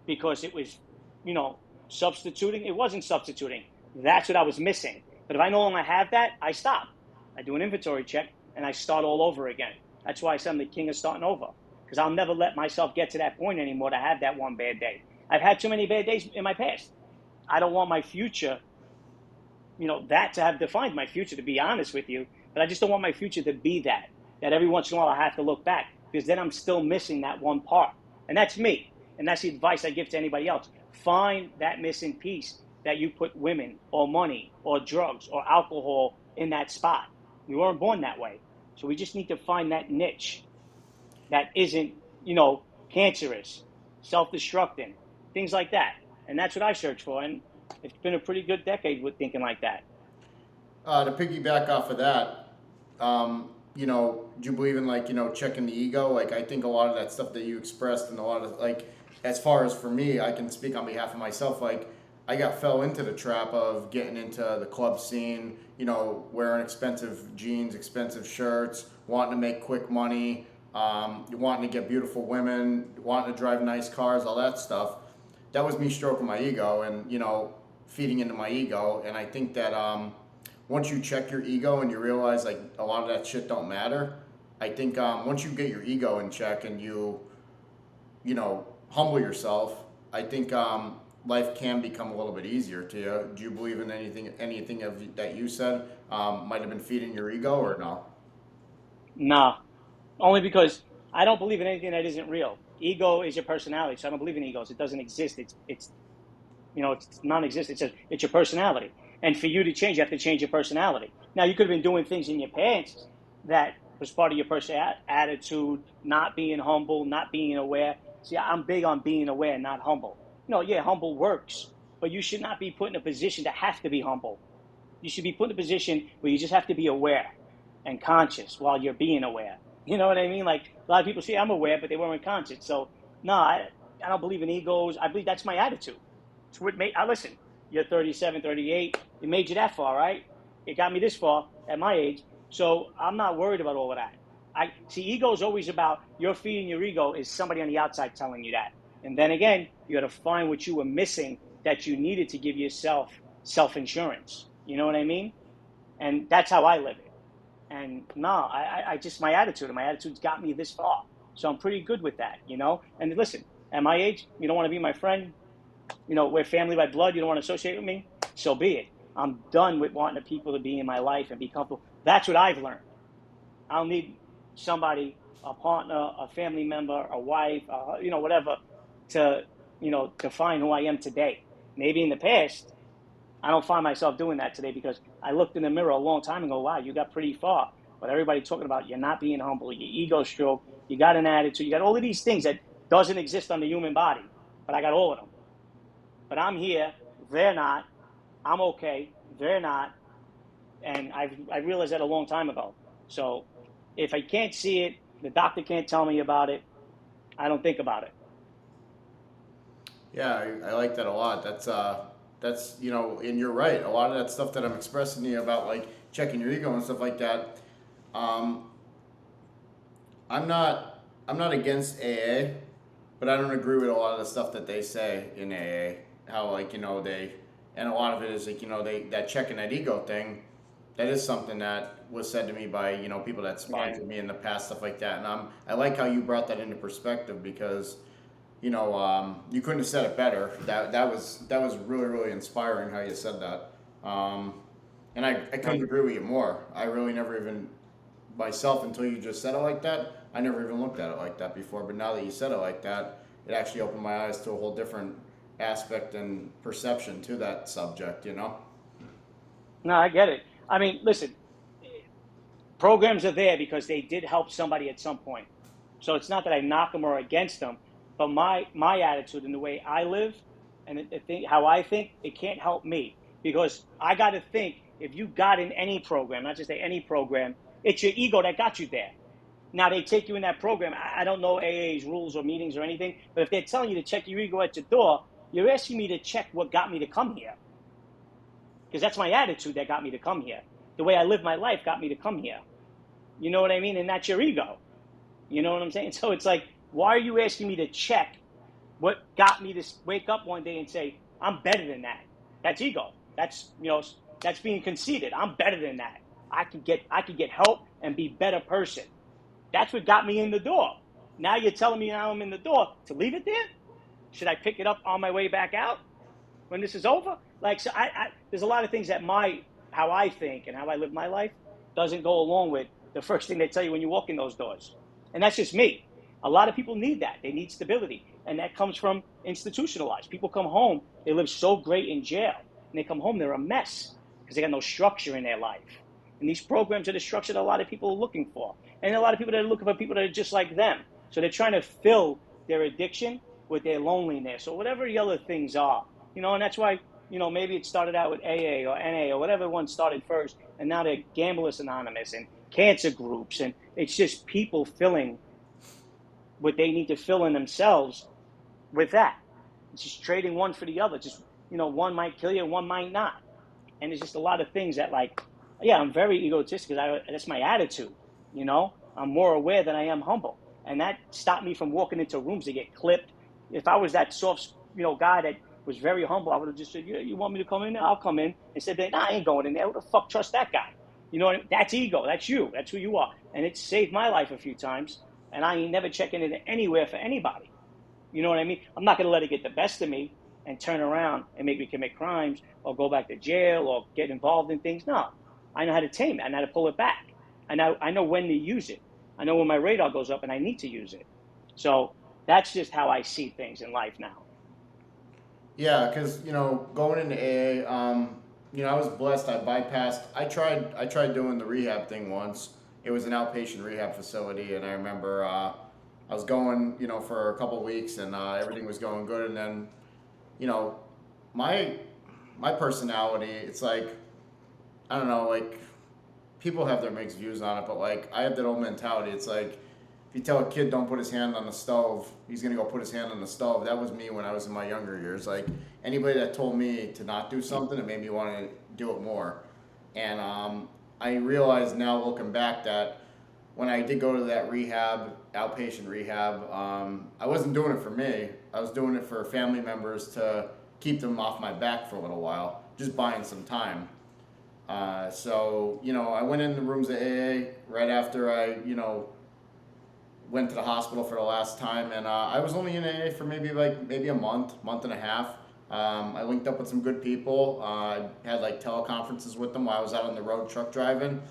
because it was, substituting, it wasn't substituting. That's what I was missing. But if I no longer have that, I stop. I do an inventory check and I start all over again. That's why I say I'm the king of starting over because I'll never let myself get to that point anymore to have that one bad day. I've had too many bad days in my past. I don't want my future, that to have defined my future, to be honest with you. But I just don't want my future to be that every once in a while I have to look back because then I'm still missing that one part. And that's me. And that's the advice I give to anybody else. Find that missing piece that you put women or money or drugs or alcohol in that spot. We weren't born that way. So we just need to find that niche that isn't, cancerous, self-destructing, things like that. And that's what I search for. And it's been a pretty good decade with thinking like that. to piggyback off of that, do you believe in like checking the ego? Like I think a lot of that stuff that you expressed and a lot of like, as far as for me, I can speak on behalf of myself. Like I fell into the trap of getting into the club scene, wearing expensive jeans, expensive shirts, wanting to make quick money, wanting to get beautiful women, wanting to drive nice cars, all that stuff. That was me stroking my ego and feeding into my ego. And I think that once you check your ego and you realize like a lot of that shit don't matter, I think once you get your ego in check and humble yourself, I think life can become a little bit easier to you. Do you believe in anything that you said might have been feeding your ego or no? Nah, only because I don't believe in anything that isn't real. Ego is your personality, so I don't believe in egos. It doesn't exist. It's non-existent. It's your personality. And for you to change, you have to change your personality. Now, you could have been doing things in your past that was part of your attitude, not being humble, not being aware. See, I'm big on being aware, not humble. Yeah, humble works, but you should not be put in a position to have to be humble. You should be put in a position where you just have to be aware and conscious while you're being aware. You know what I mean? Like a lot of people say I'm aware, but they weren't conscious. So no, I don't believe in egos. I believe that's my attitude. It's what made. I listen. You're 37, 38. It made you that far, right? It got me this far at my age. So I'm not worried about all of that. I see. Ego is always about you're feeding your ego is somebody on the outside telling you that. And then again, you got to find what you were missing that you needed to give yourself self-insurance. You know what I mean? And that's how I live it. And no, I just my attitude, and my attitude's got me this far. So I'm pretty good with that. And listen, at my age, you don't want to be my friend. We're family by blood. You don't want to associate with me. So be it. I'm done with wanting the people to be in my life and be comfortable. That's what I've learned. I don't need somebody, a partner, a family member, a wife, whatever, to define who I am today. Maybe in the past, I don't find myself doing that today because I looked in the mirror a long time ago. Wow, you got pretty far. But everybody talking about you're not being humble, your ego stroke, you got an attitude, you got all of these things that doesn't exist on the human body. But I got all of them. But I'm here, they're not. I'm okay, they're not. And I realized that a long time ago. So if I can't see it, the doctor can't tell me about it, I don't think about it. Yeah, I like that a lot. That's and you're right. A lot of that stuff that I'm expressing to you about, like checking your ego and stuff like that. Um, I'm not against AA, but I don't agree with a lot of the stuff that they say in AA. How, like, they, and a lot of it is like, they, that checking that ego thing. That is something that was said to me by people that Yeah. sponsored me in the past, stuff like that. And I like how you brought that into perspective because you couldn't have said it better. That was really really inspiring how you said that. Um, and I couldn't Right. agree with you more. I really never even myself until you just said it like that. I never even looked at it like that before. But now that you said it like that, it actually opened my eyes to a whole different aspect and perception to that subject. No, I get it. I mean, listen, programs are there because they did help somebody at some point. So it's not that I knock them or against them, but my attitude and the way I live and how I think, it can't help me because I got to think if you got in any program, not just any program, it's your ego that got you there. Now they take you in that program. I don't know AA's rules or meetings or anything, but if they're telling you to check your ego at your door, you're asking me to check what got me to come here because that's my attitude that got me to come here. The way I live my life got me to come here. You know what I mean? And that's your ego. You know what I'm saying? So it's like, why are you asking me to check what got me to wake up one day and say, I'm better than that? That's ego. That's being conceited. I'm better than that. I can get help and be a better person. That's what got me in the door. Now you're telling me now I'm in the door to leave it there? Should I pick it up on my way back out when this is over? Like, so there's a lot of things that how I think and how I live my life doesn't go along with the first thing they tell you when you walk in those doors. And that's just me. A lot of people need that. They need stability. And that comes from institutionalized. People come home, they live so great in jail. And they come home, they're a mess because they got no structure in their life. And these programs are the structure that a lot of people are looking for. And a lot of people that are looking for people that are just like them. So they're trying to fill their addiction with their loneliness or whatever the other things are. And that's why, maybe it started out with AA or NA or whatever one started first. And now they're Gamblers Anonymous and cancer groups. And it's just people filling what they need to fill in themselves with that. It's just trading one for the other. Just, one might kill you and one might not. And there's just a lot of things that, like, yeah, I'm very egotistic because that's my attitude. I'm more aware than I am humble. And that stopped me from walking into rooms to get clipped. If I was that soft, guy that was very humble, I would have just said, yeah, you want me to come in? I'll come in. Instead, nah, I ain't going in there. Who the fuck trust that guy? You know what I mean? That's ego. That's you. That's who you are. And it saved my life a few times. And I ain't never checking it anywhere for anybody. You know what I mean? I'm not going to let it get the best of me and turn around and make me commit crimes or go back to jail or get involved in things. No, I know how to tame it. I know how to pull it back. I know when to use it. I know when my radar goes up and I need to use it. So that's just how I see things in life now. Yeah, because going into AA, I was blessed. I tried doing the rehab thing once. It was an outpatient rehab facility, and I remember I was going, for a couple of weeks, and everything was going good. And then, you know, my my personality, it's like, I don't know, like, people have their mixed views on it, but like I have that old mentality. It's like if you tell a kid don't put his hand on the stove, he's gonna go put his hand on the stove. That was me when I was in my younger years. Like anybody that told me to not do something, it made me want to do it more. And I realize now looking back that when I did go to that rehab, outpatient rehab, I wasn't doing it for me. I was doing it for family members to keep them off my back for a little while, just buying some time. So, I went in the rooms at AA right after I, went to the hospital for the last time, and I was only in AA for maybe a month and a half. I linked up with some good people. Had like teleconferences with them while I was out on the road truck driving,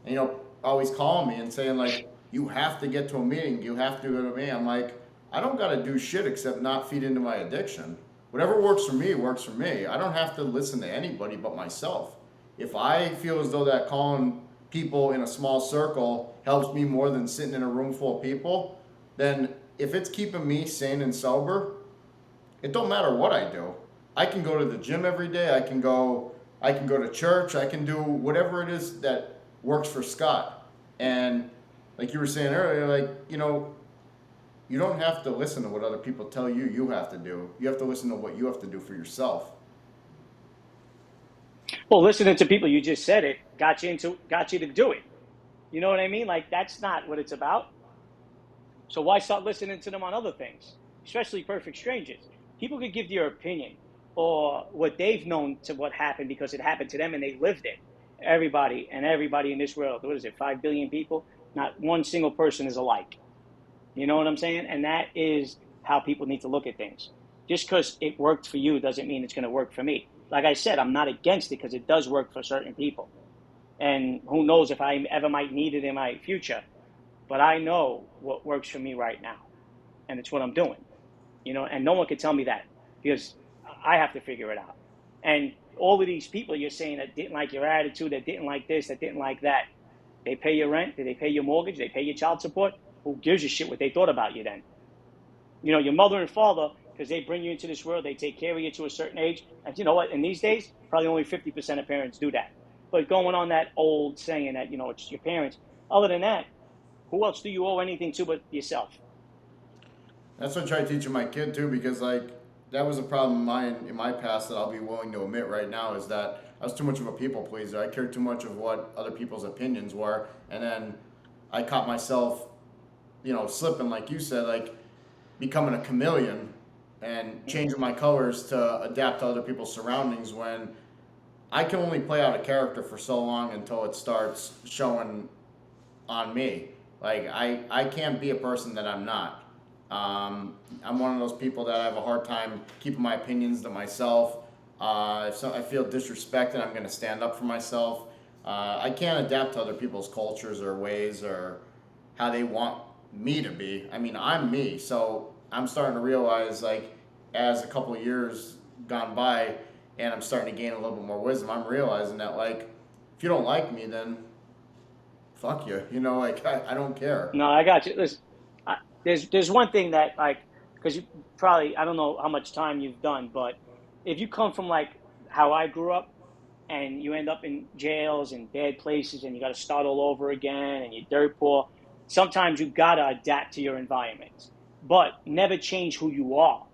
and always calling me and saying like, "You have to get to a meeting. You have to go to me." I'm like, I don't got to do shit except not feed into my addiction. Whatever works for me works for me. I don't have to listen to anybody but myself. If I feel as though that calling people in a small circle helps me more than sitting in a room full of people, then if it's keeping me sane and sober, it don't matter what I do. I can go to the gym every day. I can go I can go to church. I can do whatever it is that works for Scott. And like you were saying earlier, like, you don't have to listen to what other people tell you have to do. You have to listen to what you have to do for yourself. Well, listening to people, you just said it, got you to do it. You know what I mean? Like that's not what it's about. So why start listening to them on other things, especially perfect strangers? People could give their opinion or what they've known to what happened because it happened to them and they lived it. Everybody in this world, what is it, 5 billion people? Not one single person is alike. You know what I'm saying? And that is how people need to look at things. Just because it worked for you doesn't mean it's going to work for me. Like I said, I'm not against it because it does work for certain people. And who knows if I ever might need it in my future. But I know what works for me right now. And it's what I'm doing. And no one can tell me that because I have to figure it out. And all of these people you're saying that didn't like your attitude, that didn't like this, that didn't like that, they pay your rent, they pay your mortgage, they pay your child support. Who gives a shit what they thought about you then? Your mother and father, because they bring you into this world, they take care of you to a certain age. And you know what? In these days, probably only 50% of parents do that. But going on that old saying that, it's your parents, other than that, who else do you owe anything to but yourself? That's what I try teaching my kid too, because like that was a problem of mine in my past that I'll be willing to admit right now is that I was too much of a people pleaser. I cared too much of what other people's opinions were, and then I caught myself, slipping, like you said, like becoming a chameleon and changing my colors to adapt to other people's surroundings when I can only play out a character for so long until it starts showing on me. Like I can't be a person that I'm not. I'm one of those people that I have a hard time keeping my opinions to myself. If I feel disrespected, I'm going to stand up for myself. I can't adapt to other people's cultures or ways or how they want me to be. I mean, I'm me, so I'm starting to realize, like, as a couple of years gone by, and I'm starting to gain a little bit more wisdom, I'm realizing that, like, if you don't like me, then fuck you. Like, I don't care. No, I got you. Listen, there's one thing that like because you probably I don't know how much time you've done, but if you come from like how I grew up and you end up in jails and bad places and you got to start all over again and you're dirt poor, sometimes you got to adapt to your environment, but never change who you are.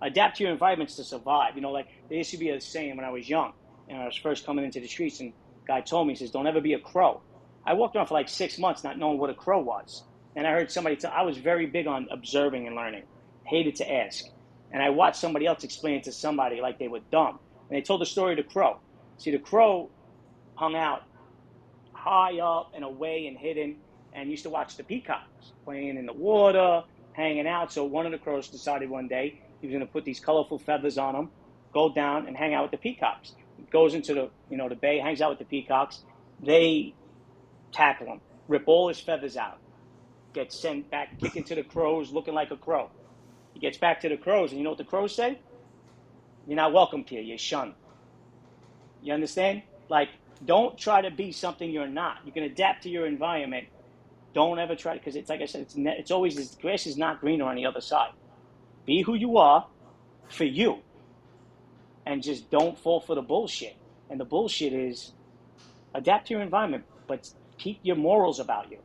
Adapt to your environments to survive. Like there used to be a saying when I was young and I was first coming into the streets, and a guy told me, he says, "Don't ever be a crow." I walked around for like 6 months not knowing what a crow was. And I heard somebody tell, I was very big on observing and learning, hated to ask. And I watched somebody else explain it to somebody like they were dumb. And they told the story of the crow. See, the crow hung out high up and away and hidden and used to watch the peacocks playing in the water, hanging out. So one of the crows decided one day he was going to put these colorful feathers on them, go down and hang out with the peacocks. He goes into the bay, hangs out with the peacocks. They tackle him, rip all his feathers out, gets sent back kicking to the crows looking like a crow. He gets back to the crows, and you know what the crows say? You're not welcome here. You're shunned. You understand? Like, don't try to be something you're not. You can adapt to your environment. Don't ever try, because it's like I said, it's always, the grass is not greener on the other side. Be who you are for you, and just don't fall for the bullshit. And the bullshit is adapt to your environment, but keep your morals about you.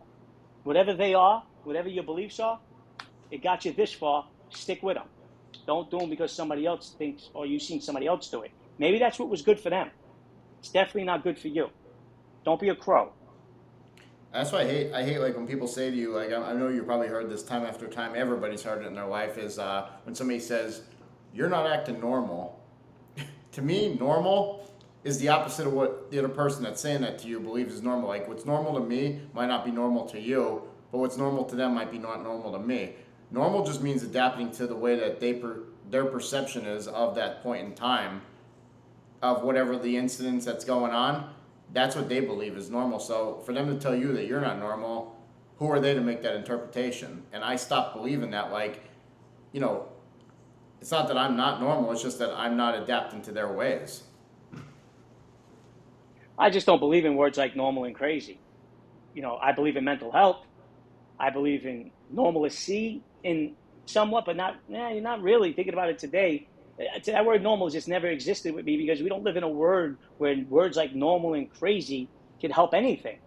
Whatever they are, whatever your beliefs are, it got you this far. Stick with them. Don't do them because somebody else thinks or you've seen somebody else do it. Maybe that's what was good for them. It's definitely not good for you. Don't be a crow. That's why I hate like when people say to you, like, I know you probably heard this time after time. Everybody's heard it in their life. Is when somebody says you're not acting normal. To me, normal is the opposite of what the other person that's saying that to you believes is normal. Like what's normal to me might not be normal to you, but what's normal to them might be not normal to me. Normal just means adapting to the way that their perception is of that point in time, of whatever the incidents that's going on. That's what they believe is normal. So for them to tell you that you're not normal, who are they to make that interpretation? And I stopped believing that. Like, you know, it's not that I'm not normal. It's just that I'm not adapting to their ways. I just don't believe in words like normal and crazy. I believe in mental health. I believe in normalcy in somewhat, but not really thinking about it today. That word normal just never existed with me because we don't live in a world where words like normal and crazy can help anything.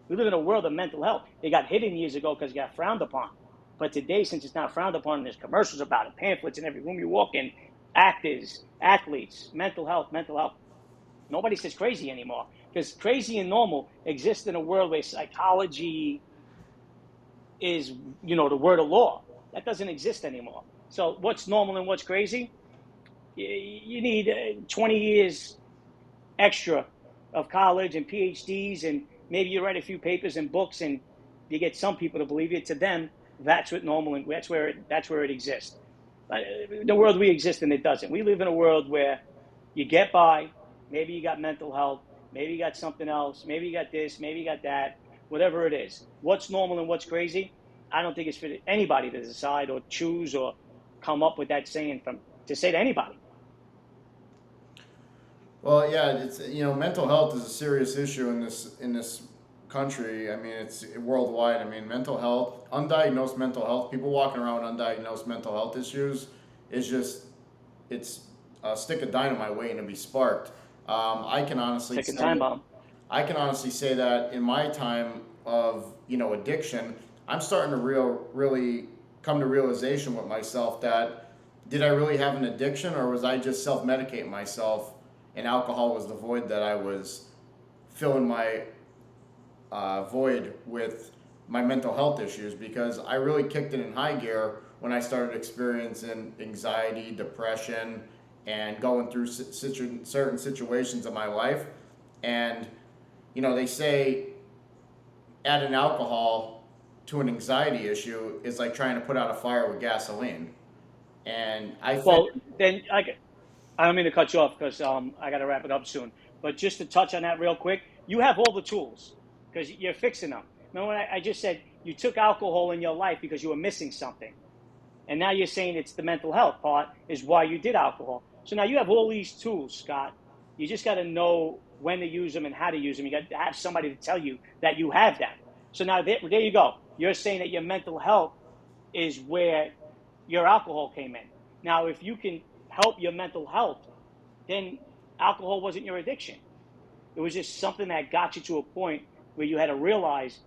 We live in a world of mental health. It got hidden years ago because it got frowned upon. But today, since it's not frowned upon, there's commercials about it, pamphlets in every room you walk in, actors, athletes, mental health, mental health. Nobody says crazy anymore because crazy and normal exist in a world where psychology is, the word of law. That doesn't exist anymore. So what's normal and what's crazy? You need 20 years extra of college and PhDs, and maybe you write a few papers and books, and you get some people to believe it. To them, that's what normal, and that's where it exists. The world we exist in, it doesn't. We live in a world where you get by. Maybe you got mental health. Maybe you got something else. Maybe you got this. Maybe you got that. Whatever it is. What's normal and what's crazy? I don't think it's for anybody to decide or choose or come up with that saying to say to anybody. Well, yeah, it's mental health is a serious issue in this country. I mean, it's worldwide. I mean, mental health, undiagnosed mental health, people walking around with undiagnosed mental health issues is just it's a stick of dynamite waiting to be sparked. I can honestly Take a say time bomb. I can honestly say that in my time of addiction, I'm starting to really come to realization with myself that did I really have an addiction or was I just self medicating myself and alcohol was the void that I was filling my void with my mental health issues because I really kicked it in high gear when I started experiencing anxiety, depression, and going through certain situations in my life. And they say adding alcohol to an anxiety issue is like trying to put out a fire with gasoline. And I think, Well, then I don't mean to cut you off because I got to wrap it up soon. But just to touch on that real quick, you have all the tools because you're fixing them. Remember when I just said you took alcohol in your life because you were missing something, and now you're saying it's the mental health part is why you did alcohol. So now you have all these tools, Scott. You just got to know when to use them and how to use them. You got to have somebody to tell you that you have them. So now there you go. You're saying that your mental health is where your alcohol came in. Now, if you can help your mental health, then alcohol wasn't your addiction. It was just something that got you to a point where you had to realize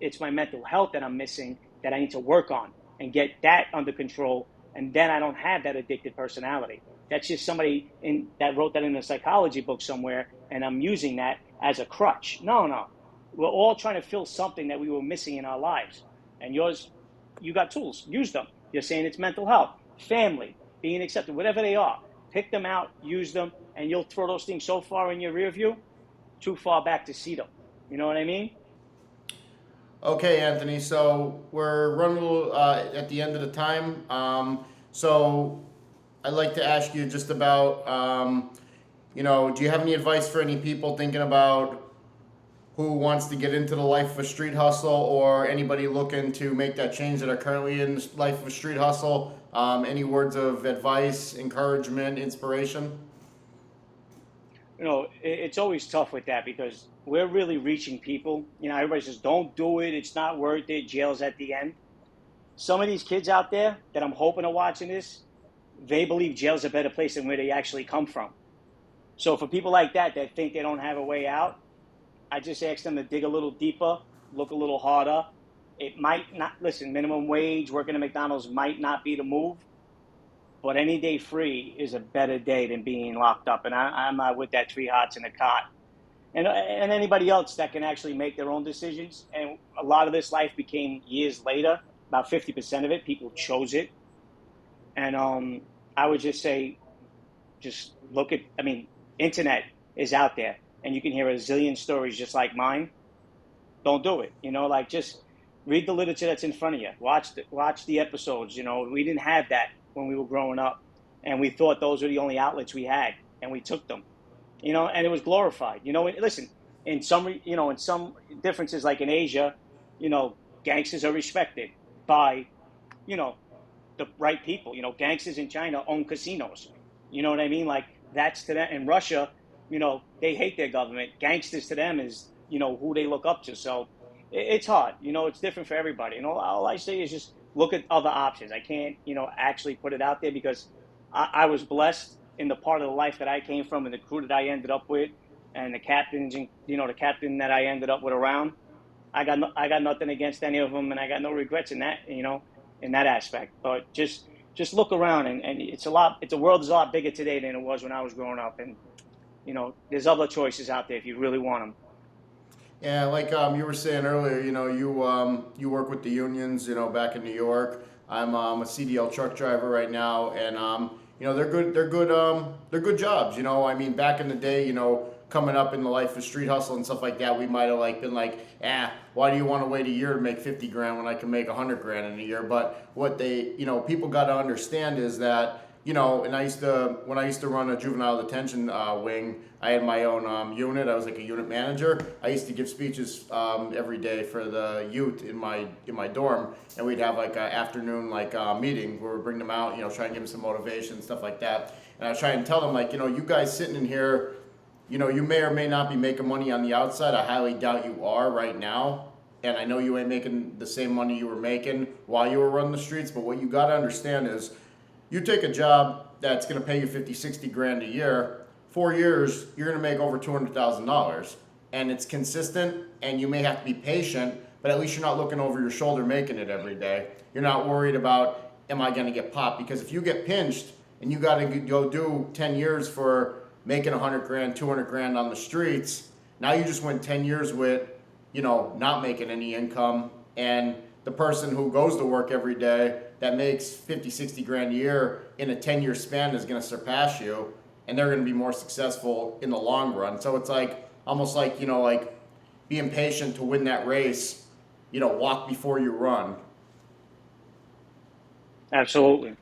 it's my mental health that I'm missing that I need to work on and get that under control. And then I don't have that addicted personality. That's just somebody that wrote that in a psychology book somewhere, and I'm using that as a crutch. No, no. We're all trying to fill something that we were missing in our lives. And you got tools. Use them. You're saying it's mental health, family, being accepted, whatever they are. Pick them out, use them, and you'll throw those things so far in your rear view, too far back to see them. You know what I mean? okay, Anthony, so we're running a little at the end of the time. So I'd like to ask you just about, do you have any advice for any people thinking about who wants to get into the life of a street hustle or anybody looking to make that change that are currently in the life of a street hustle? Any words of advice, encouragement, inspiration? It's always tough with that because we're really reaching people. Everybody says, don't do it. It's not worth it. Jail's at the end. Some of these kids out there that I'm hoping are watching this, they believe jail's a better place than where they actually come from. So for people like that think they don't have a way out, I just ask them to dig a little deeper, look a little harder. It might not, listen, minimum wage, working at McDonald's might not be the move, but any day free is a better day than being locked up. And I'm not with that three hots in a cot. And anybody else that can actually make their own decisions. And a lot of this life became years later. About 50% of it, people chose it. And I would just say, just look at, internet is out there. And you can hear a zillion stories just like mine. Don't do it. Just read the literature that's in front of you. Watch the episodes. We didn't have that when we were growing up. And we thought those were the only outlets we had. And we took them. And it was glorified. Listen, in some differences, like in Asia, gangsters are respected by, the right people. Gangsters in China own casinos. You know what I mean? Like that's to them. In Russia, they hate their government. Gangsters to them is, who they look up to. So it's hard. It's different for everybody. All I say is just look at other options. I can't, actually put it out there because I was blessed in the part of the life that I came from and the crew that I ended up with, and the captains, and the captain that I ended up with around. I got nothing against any of them, and I got no regrets in that, in that aspect. But just look around, and it's a lot. It's the world is a lot bigger today than it was when I was growing up, and there's other choices out there if you really want them. Yeah, like you were saying earlier, you work with the unions, back in New York. I'm a CDL truck driver right now, and they're good. They're good jobs. I mean, back in the day, coming up in the life of street hustle and stuff like that, we might have been like, why do you want to wait a year to make 50 grand when I can make 100 grand in a year? But what people got to understand is that, and when I used to run a juvenile detention wing, I had my own unit. I was like a unit manager. I used to give speeches every day for the youth in my dorm, and we'd have like an afternoon meeting where we bring them out, try and give them some motivation, stuff like that. And I was trying to tell them you guys sitting in here, you may or may not be making money on the outside. I highly doubt you are right now. And I know you ain't making the same money you were making while you were running the streets, but what you got to understand is you take a job that's going to pay you 50, 60 grand a year, 4 years, you're going to make over $200,000. And it's consistent, and you may have to be patient, but at least you're not looking over your shoulder making it every day. You're not worried about, am I going to get popped? Because if you get pinched and you got to go do 10 years for making 100 grand, 200 grand on the streets, now you just went 10 years with, not making any income. And the person who goes to work every day that makes 50, 60 grand a year in a 10-year span is going to surpass you, and they're going to be more successful in the long run. So it's almost like being patient to win that race, walk before you run. Absolutely.